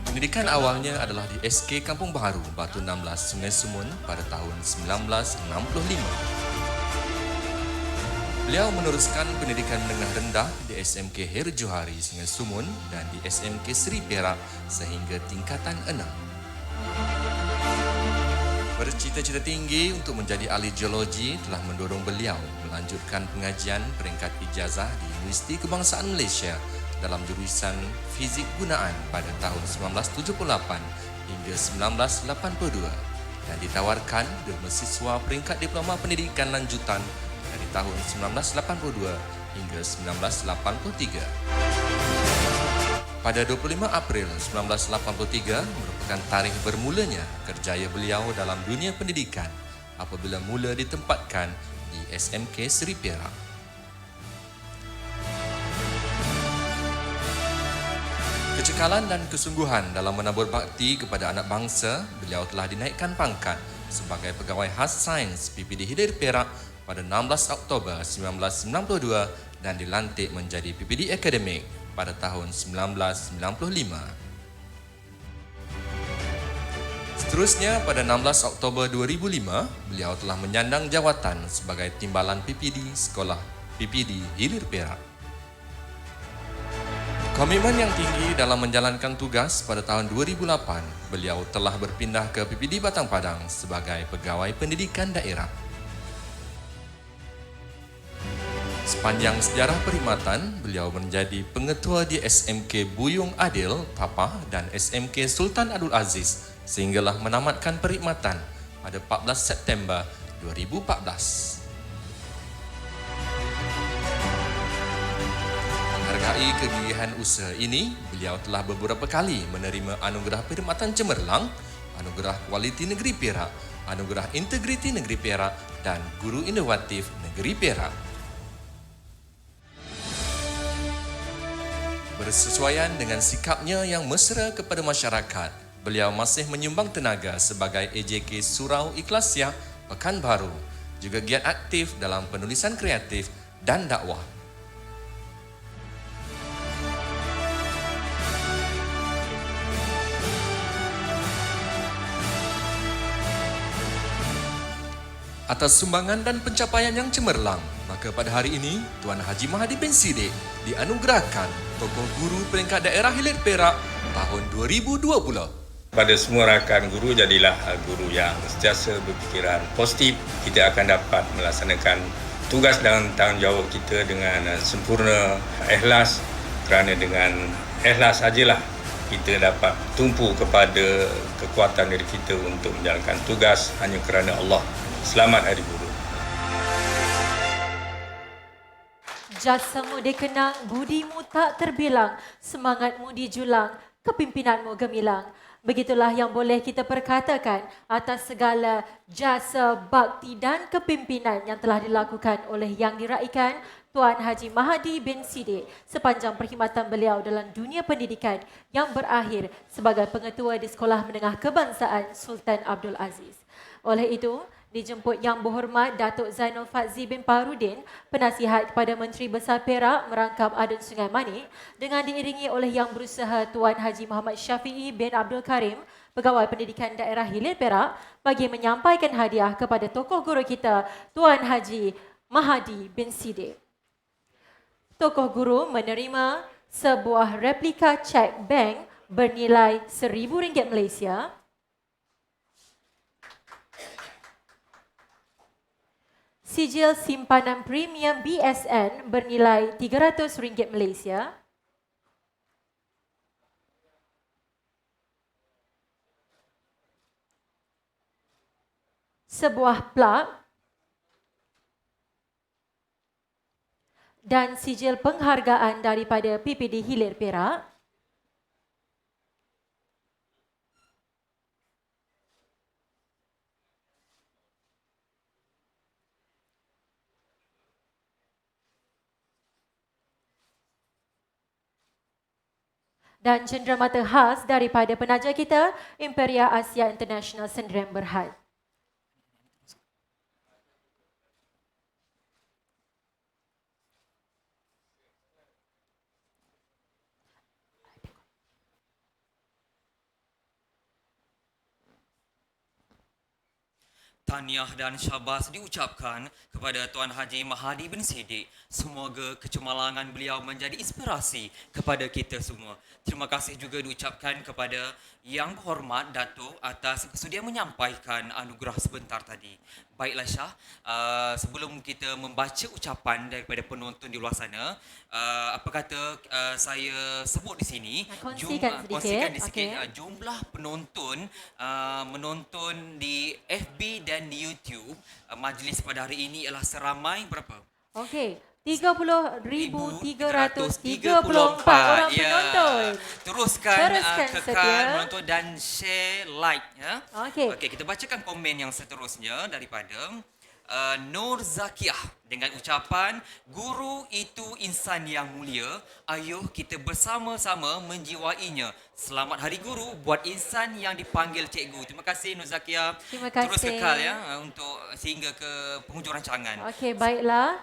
Pendidikan awalnya adalah di SK Kampung Baru, Batu 16, Sungai Sumun pada tahun 1965. Beliau meneruskan pendidikan menengah rendah di SMK Heru Johari, Sungai Sumun dan di SMK Seri Perak sehingga tingkatan 6. Bercita-cita tinggi untuk menjadi ahli geologi telah mendorong beliau melanjutkan pengajian peringkat ijazah di Universiti Kebangsaan Malaysia dalam jurusan Fizik Gunaan pada tahun 1978 hingga 1982 dan ditawarkan gelar siswa peringkat diploma pendidikan lanjutan dari tahun 1982 hingga 1983. Pada 25 April 1983 merupakan tarikh bermulanya kerjaya beliau dalam dunia pendidikan apabila mula ditempatkan di SMK Seri Perak. Kecekalan dan kesungguhan dalam menabur bakti kepada anak bangsa, beliau telah dinaikkan pangkat sebagai pegawai khas sains PPD Hilir Perak pada 16 Oktober 1992 dan dilantik menjadi PPD Akademik pada tahun 1995. Seterusnya, pada 16 Oktober 2005, beliau telah menyandang jawatan sebagai Timbalan PPD Sekolah PPD Hilir Perak. Komitmen yang tinggi dalam menjalankan tugas pada tahun 2008, beliau telah berpindah ke PPD Batang Padang sebagai Pegawai Pendidikan Daerah. Sepanjang sejarah perkhidmatan, beliau menjadi pengetua di SMK Buyung Adil, Tapah dan SMK Sultan Abdul Aziz sehinggalah menamatkan perkhidmatan pada 14 September 2014. Menghargai kegigihan usaha ini, beliau telah beberapa kali menerima anugerah perkhidmatan cemerlang, anugerah kualiti negeri Perak, anugerah integriti negeri Perak dan guru inovatif negeri Perak. Bersesuaian dengan sikapnya yang mesra kepada masyarakat, beliau masih menyumbang tenaga sebagai AJK Surau Ikhlasiyah Pekanbaru, juga giat aktif dalam penulisan kreatif dan dakwah. Atas sumbangan dan pencapaian yang cemerlang, maka pada hari ini Tuan Haji Mahdi bin Siddiq dianugerahkan Tokoh Guru Peringkat Daerah Hilir Perak tahun 2020. Pada semua rakan guru, jadilah guru yang sentiasa berfikiran positif. Kita akan dapat melaksanakan tugas dan tanggungjawab kita dengan sempurna, ikhlas, kerana dengan ikhlas sajalah kita dapat tumpu kepada kekuatan diri kita untuk menjalankan tugas hanya kerana Allah. Selamat Hari Guru. Jasamu dikenang, budimu tak terbilang, semangatmu dijulang, kepimpinanmu gemilang. Begitulah yang boleh kita perkatakan atas segala jasa, bakti dan kepimpinan yang telah dilakukan oleh Yang Diraikan Tuan Haji Mahdi bin Siddiq sepanjang perkhidmatan beliau dalam dunia pendidikan yang berakhir sebagai pengetua di Sekolah Menengah Kebangsaan Sultan Abdul Aziz. Oleh itu, dijemput Yang Berhormat Datuk Zainul Fadzli bin Farudin, penasihat kepada Menteri Besar Perak merangkap adun Sungai Manik, dengan diiringi oleh Yang Berusaha Tuan Haji Muhammad Syafiee bin Abdul Karim, Pegawai Pendidikan Daerah Hilir Perak, bagi menyampaikan hadiah kepada tokoh guru kita, Tuan Haji Mahdi bin Siddiq. Tokoh guru menerima sebuah replika cek bank bernilai RM1,000 Malaysia, sijil simpanan premium BSN bernilai RM300 Malaysia, sebuah plak dan sijil penghargaan daripada PPD Hilir Perak, dan cenderamata khas daripada penaja kita, Imperia Asia International Sdn Bhd. Tahniah dan syabas diucapkan kepada Tuan Haji Mahadi bin Siddiq. Semoga kecemerlangan beliau menjadi inspirasi kepada kita semua. Terima kasih juga diucapkan kepada Yang Berhormat Datuk atas kesudian menyampaikan anugerah sebentar tadi. Baiklah Syah, sebelum kita membaca ucapan daripada penonton di luar sana, apa kata saya sebut di sini, Kongsikan sedikit. Okey. jumlah penonton menonton di FB dan di YouTube majlis pada hari ini ialah seramai berapa? Okey, 30,334 orang penonton. Teruskan sedia. kekal menonton dan share, like ya. Okey. Okey, kita bacakan komen yang seterusnya daripada Nur Zakiah dengan ucapan, guru itu insan yang mulia, ayuh kita bersama-sama menjiwainya. Selamat Hari Guru buat insan yang dipanggil cikgu. Terima kasih Nur Zakiah. Terima kasih. Terus kekal ya untuk sehingga ke penghujung rancangan. Okey, baiklah.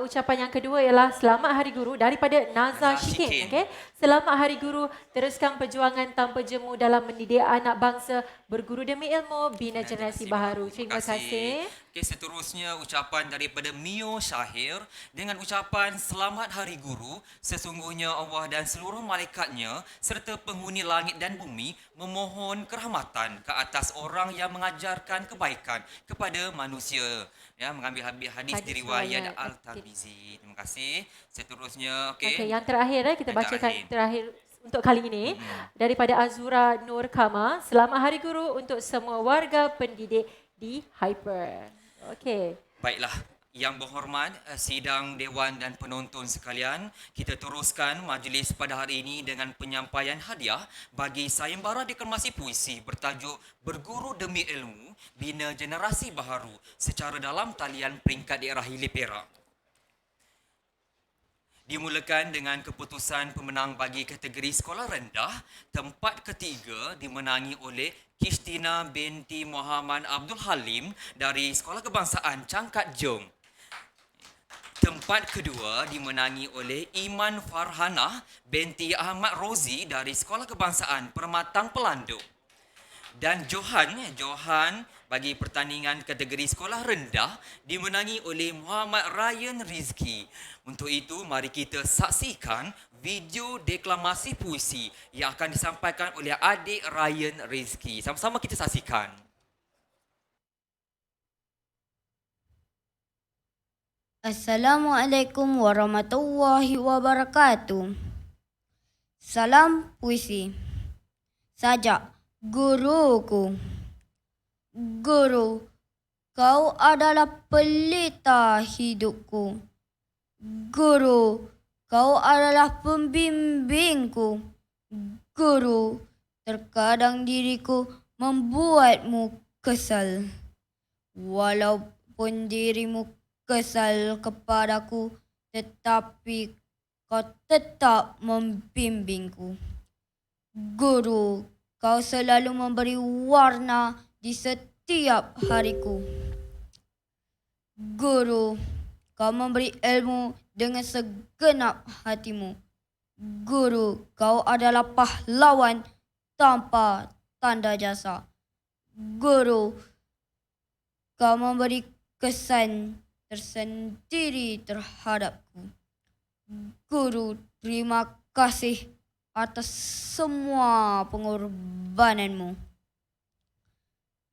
Ucapan yang kedua ialah Selamat Hari Guru daripada Nazar Shikin. Okay? Selamat Hari Guru, teruskan perjuangan tanpa jemu dalam mendidik anak bangsa, berguru demi ilmu, bina generasi baharu. Terima kasih. Okey, seterusnya ucapan daripada Mio Syahir dengan ucapan Selamat Hari Guru. Sesungguhnya Allah dan seluruh malaikatnya serta penghuni langit dan bumi memohon kerahmatan ke atas orang yang mengajarkan kebaikan kepada manusia. Ya, mengambil hadis diriwayat Al-Tirmizi. Terima kasih. Seterusnya, Okey, yang terakhir kita bacakan terakhir untuk kali ini daripada Azura Nur Kama. Selamat Hari Guru untuk semua warga pendidik di Hyper. Okey. Baiklah, Yang Berhormat sidang dewan dan penonton sekalian, kita teruskan majlis pada hari ini dengan penyampaian hadiah bagi sayembara deklamasi puisi bertajuk Berguru Demi Ilmu, Bina Generasi Baharu secara dalam talian peringkat daerah Hilir Perak. Dimulakan dengan keputusan pemenang bagi kategori sekolah rendah. Tempat ketiga dimenangi oleh Kristina binti Muhammad Abdul Halim dari Sekolah Kebangsaan Cangkat Jong. Tempat kedua dimenangi oleh Iman Farhanah binti Ahmad Rozi dari Sekolah Kebangsaan Permatang Pelanduk. Dan Johan bagi pertandingan kategori sekolah rendah dimenangi oleh Muhammad Ryan Rizki. Untuk itu, mari kita saksikan video deklamasi puisi yang akan disampaikan oleh adik Ryan Rizki. Sama-sama kita saksikan. Assalamualaikum warahmatullahi wabarakatuh. Salam puisi. Sajak guruku. Guru, kau adalah pelita hidupku. Guru, kau adalah pembimbingku. Guru, terkadang diriku membuatmu kesal. Walaupun dirimu kesal kepadaku, tetapi kau tetap membimbingku. Guru, kau selalu memberi warna di setiap hariku. Guru, kau memberi ilmu dengan segenap hatimu. Guru, kau adalah pahlawan tanpa tanda jasa. Guru, kau memberi kesan tersendiri terhadapku. Guru, terima kasih atas semua pengorbananmu.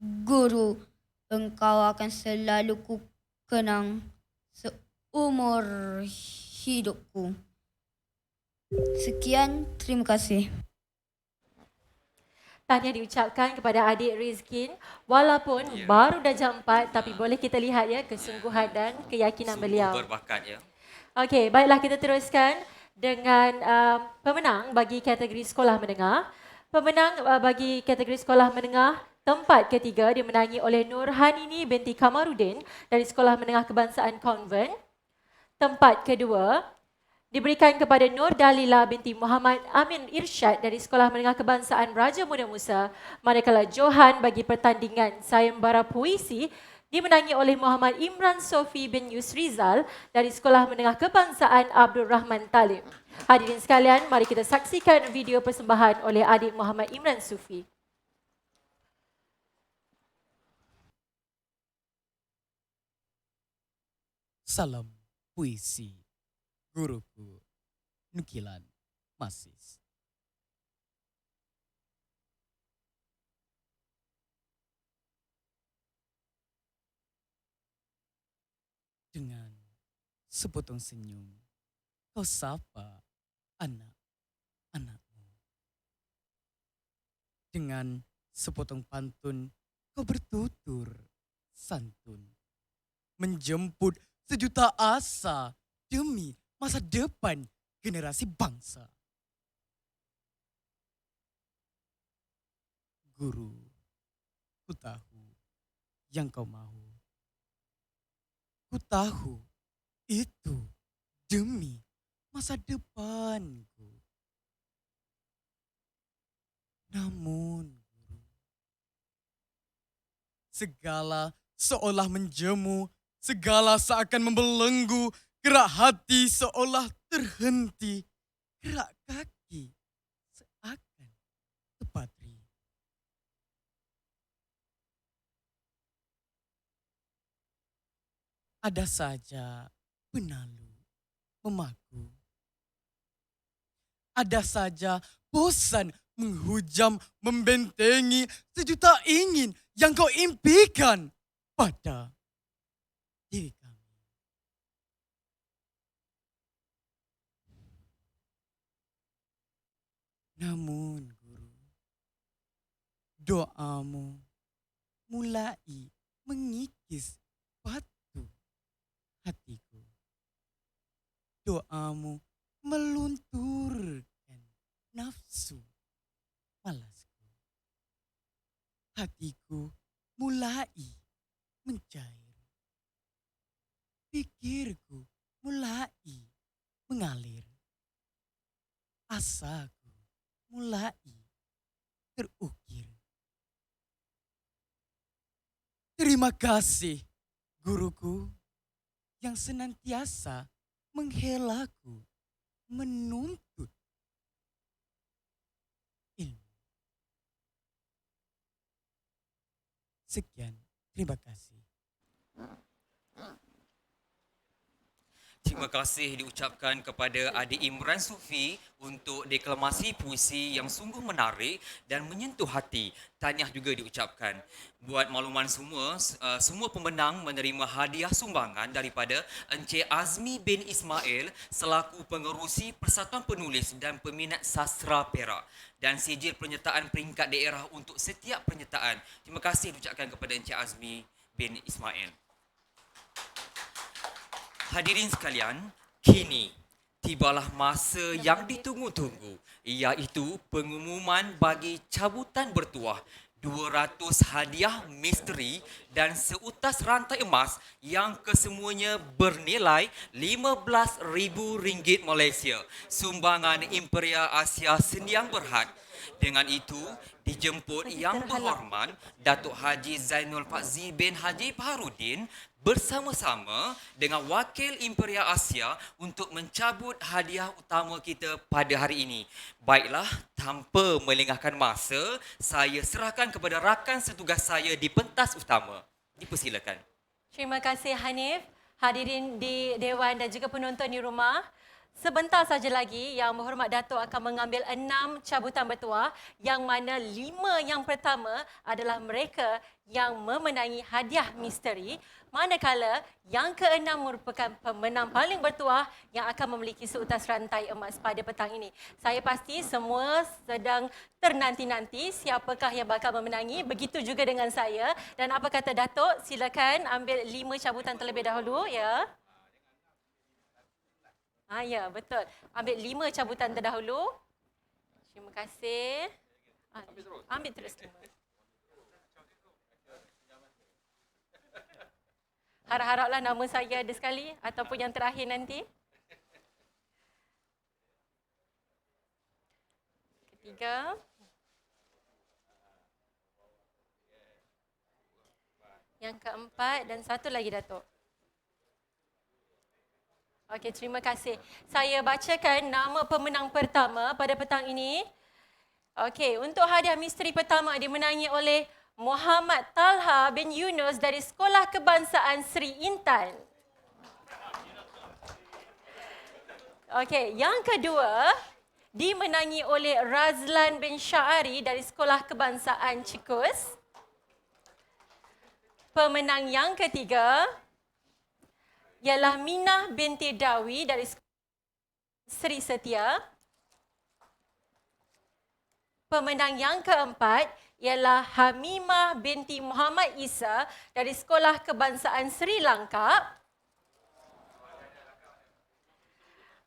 Guru, engkau akan selalu ku kenang seumur hidupku. Sekian, terima kasih. Tahniah diucapkan kepada adik Rizkin. Walaupun baru dah jam 4, tapi boleh kita lihat ya kesungguhan dan keyakinan beliau. Berbakat ya. Okey, baiklah kita teruskan dengan pemenang bagi kategori sekolah menengah. Pemenang bagi kategori sekolah menengah tempat ketiga dimenangi oleh Nur Hanini binti Kamarudin dari Sekolah Menengah Kebangsaan Konvent. Tempat kedua diberikan kepada Nur Dalila binti Muhammad Amin Irsyad dari Sekolah Menengah Kebangsaan Raja Muda Musa. Manakala Johan bagi pertandingan sayembara puisi dimenangi oleh Muhammad Imran Sofi bin Yusrizal dari Sekolah Menengah Kebangsaan Abdul Rahman Talib. Hadirin sekalian, mari kita saksikan video persembahan oleh adik Muhammad Imran Sofi. Salam puisi guruku Nukilan Masis. Dengan sepotong senyum, kau sapa anak-anakmu. Dengan sepotong pantun, kau bertutur santun. Menjemput sejuta asa demi masa depan generasi bangsa. Guru, ku tahu yang kau mau. Ku tahu itu demi masa depanku. Namun, guru, segala seolah menjemu, segala seakan membelenggu, gerak hati seolah terhenti, gerak kaki seakan terpatri. Ada saja penalu memaku. Ada saja bosan menghujam, membentengi sejuta ingin yang kau impikan pada diri kami. Namun, guru, doamu mulai mengikis batu hatiku. Doamu melunturkan nafsu malasku. Hatiku mulai mencair. Pikirku mulai mengalir. Asaku mulai terukir. Terima kasih, guruku, yang senantiasa menghelaku, menuntut ilmu. Sekian, terima kasih. Terima kasih diucapkan kepada Adik Imran Sufi untuk deklamasi puisi yang sungguh menarik dan menyentuh hati. Tahniah juga diucapkan. Buat makluman semua, semua pemenang menerima hadiah sumbangan daripada Encik Azmi bin Ismail selaku pengerusi Persatuan Penulis dan Peminat Sastra Perak dan sijil penyertaan peringkat daerah untuk setiap penyertaan. Terima kasih diucapkan kepada Encik Azmi bin Ismail. Hadirin sekalian, kini tibalah masa yang ditunggu-tunggu, iaitu pengumuman bagi cabutan bertuah 200 hadiah misteri dan seutas rantai emas yang kesemuanya bernilai RM15,000 Malaysia, sumbangan Imperia Asia Sendiang Berhad. Dengan itu, dijemput Yang Berhormat Datuk Haji Zainul Fazzi bin Haji Baharudin bersama-sama dengan Wakil Imperia Asia untuk mencabut hadiah utama kita pada hari ini. Baiklah, tanpa melengahkan masa, saya serahkan kepada rakan setugas saya di pentas utama. Dipersilakan. Terima kasih Hanif. Hadirin di Dewan dan juga penonton di rumah. Sebentar saja lagi Yang Berhormat Datuk akan mengambil 6 cabutan bertuah yang mana 5 yang pertama adalah mereka yang memenangi hadiah misteri, manakala yang ke-6 merupakan pemenang paling bertuah yang akan memiliki seutas rantai emas pada petang ini. Saya pasti semua sedang ternanti-nanti siapakah yang bakal memenangi, begitu juga dengan saya. Dan apa kata Datuk, silakan ambil 5 cabutan terlebih dahulu ya. Ya, betul. Ambil 5 cabutan terdahulu. Terima kasih. Ambil terus 5. Harap-haraplah nama saya ada sekali ataupun yang terakhir nanti. Ketiga. Yang keempat dan satu lagi Datuk. Okey, terima kasih. Saya bacakan nama pemenang pertama pada petang ini. Okey, untuk hadiah misteri pertama dimenangi oleh Muhammad Talha bin Yunus dari Sekolah Kebangsaan Sri Intan. Okey, yang kedua dimenangi oleh Razlan bin Syari dari Sekolah Kebangsaan Cikus. Pemenang yang ketiga ialah Minah binti Dawi dari Seri Setia. Pemenang yang keempat ialah Hamimah binti Muhammad Isa dari Sekolah Kebangsaan Sri Lanka.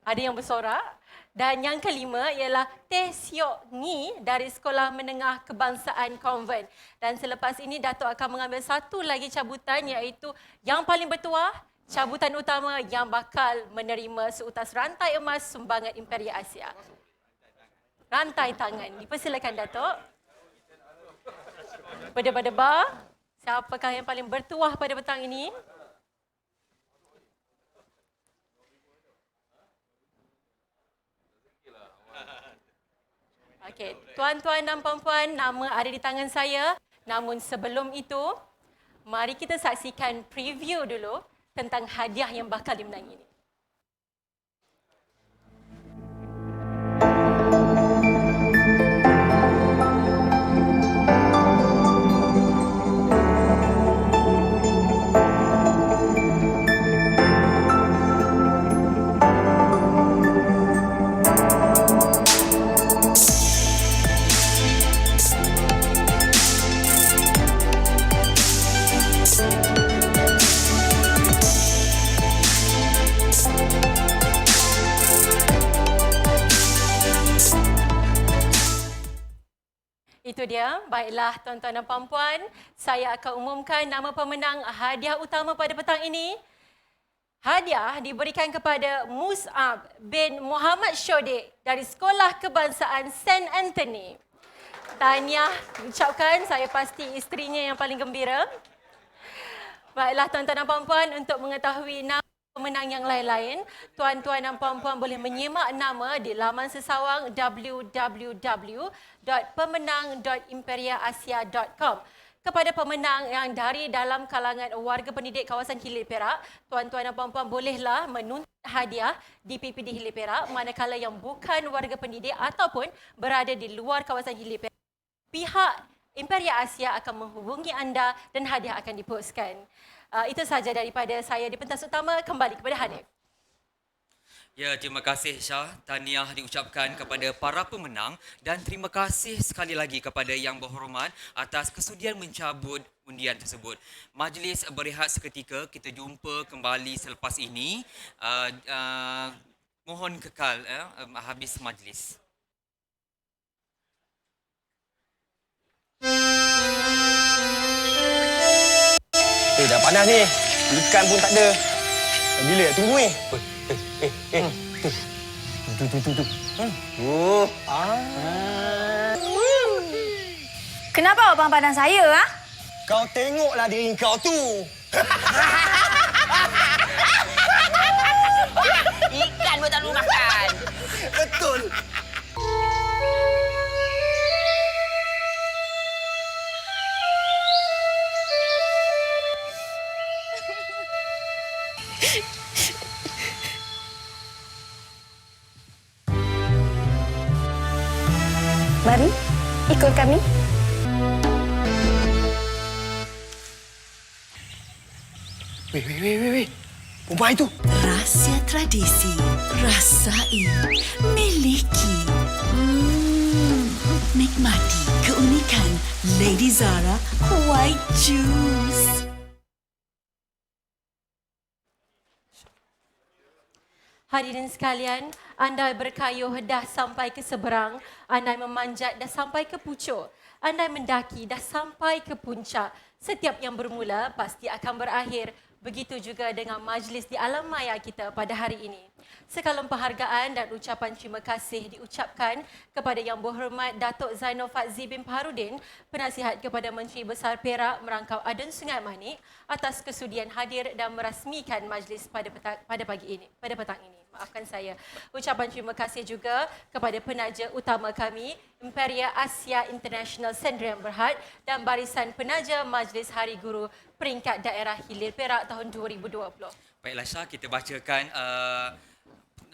Ada yang bersorak. Dan yang kelima ialah Teh Siok Ni dari Sekolah Menengah Kebangsaan Konvent. Dan selepas ini Datuk akan mengambil satu lagi cabutan iaitu yang paling bertuah, cabutan utama yang bakal menerima seutas rantai emas sumbangan Imperia Asia. Rantai tangan. Dipersilakan Datuk. Berdebar-debar. Siapakah yang paling bertuah pada petang ini? Okey, tuan-tuan dan puan-puan, nama ada di tangan saya. Namun sebelum itu, mari kita saksikan preview dulu tentang hadiah yang bakal dimenangi ini. Itu dia. Baiklah tuan-tuan dan puan-puan, saya akan umumkan nama pemenang hadiah utama pada petang ini. Hadiah diberikan kepada Mus'ab bin Muhammad Shodik dari Sekolah Kebangsaan St. Anthony. Tahniah ucapkan, saya pasti isterinya yang paling gembira. Baiklah tuan-tuan dan puan-puan, untuk mengetahui nama pemenang yang lain-lain, tuan-tuan dan puan-puan boleh menyimak nama di laman sesawang www.pemenang.imperiaasia.com. Kepada pemenang yang dari dalam kalangan warga pendidik kawasan Hilir Perak, tuan-tuan dan puan-puan bolehlah menuntut hadiah di PPD Hilir Perak, manakala yang bukan warga pendidik ataupun berada di luar kawasan Hilir Perak. Pihak Imperia Asia akan menghubungi anda dan hadiah akan dipostkan. Itu sahaja daripada saya di pentas utama. Kembali kepada Hanif. Ya, terima kasih Syah. Tahniah diucapkan kepada para pemenang dan terima kasih sekali lagi kepada Yang Berhormat atas kesudian mencabut undian tersebut. Majlis berehat seketika, kita jumpa kembali selepas ini. Mohon kekal habis majlis. Dah panas ni. Ikan pun tak ada. Bila nak tunggu ni? Tu. Oh. Kenapa abang pandang saya, ha? Kau tengoklah diri kau tu. Ikan pun tak perlu makan. Betul. Mari, ikut kami. Weh. Perempuan itu. Rahsia tradisi, rasai, miliki. Nikmati keunikan Lady Zara White Juice. Hadirin sekalian, andai berkayuh dah sampai ke seberang, andai memanjat dah sampai ke pucuk, andai mendaki dah sampai ke puncak, setiap yang bermula pasti akan berakhir. Begitu juga dengan majlis di alam maya kita pada hari ini. Sekalum penghargaan dan ucapan terima kasih diucapkan kepada Yang Berhormat Datuk Zainal Fadzli bin Paharudin, Penasihat kepada Menteri Besar Perak Merangkau Adun Sungai Manik, atas kesudian hadir dan merasmikan majlis pada petang ini. Maafkan saya. Ucapan terima kasih juga kepada penaja utama kami, Imperia Asia International Sdn Bhd dan Barisan Penaja Majlis Hari Guru Peringkat Daerah Hilir Perak tahun 2020. Baiklah Syah, kita bacakan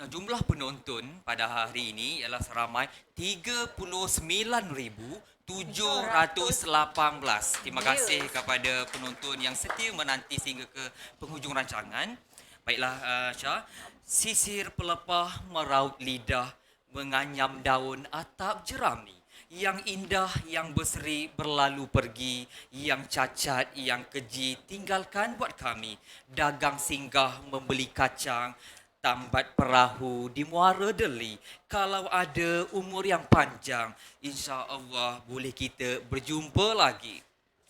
jumlah penonton pada hari ini ialah seramai 39,718. Terima kasih kepada penonton yang setia menanti sehingga ke penghujung rancangan. Baiklah Syah, sisir pelepah meraut lidah, menganyam daun atap jerami. Yang indah, yang berseri berlalu pergi, yang cacat, yang keji tinggalkan buat kami. Dagang singgah membeli kacang, tambat perahu di Muara Deli. Kalau ada umur yang panjang, insya-Allah boleh kita berjumpa lagi.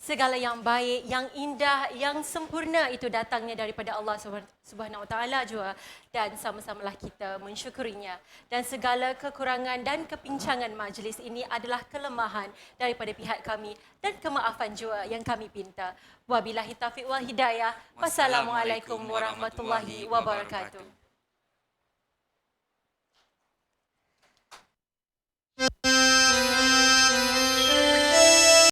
Segala yang baik, yang indah, yang sempurna itu datangnya daripada Allah Subhanahu Wa Taala juga, dan sama-samalah kita mensyukurinya. Dan segala kekurangan dan kepincangan majlis ini adalah kelemahan daripada pihak kami dan kemaafan juga yang kami pinta. Wabillahi taufiq wal hidayah. Wassalamualaikum warahmatullahi wabarakatuh.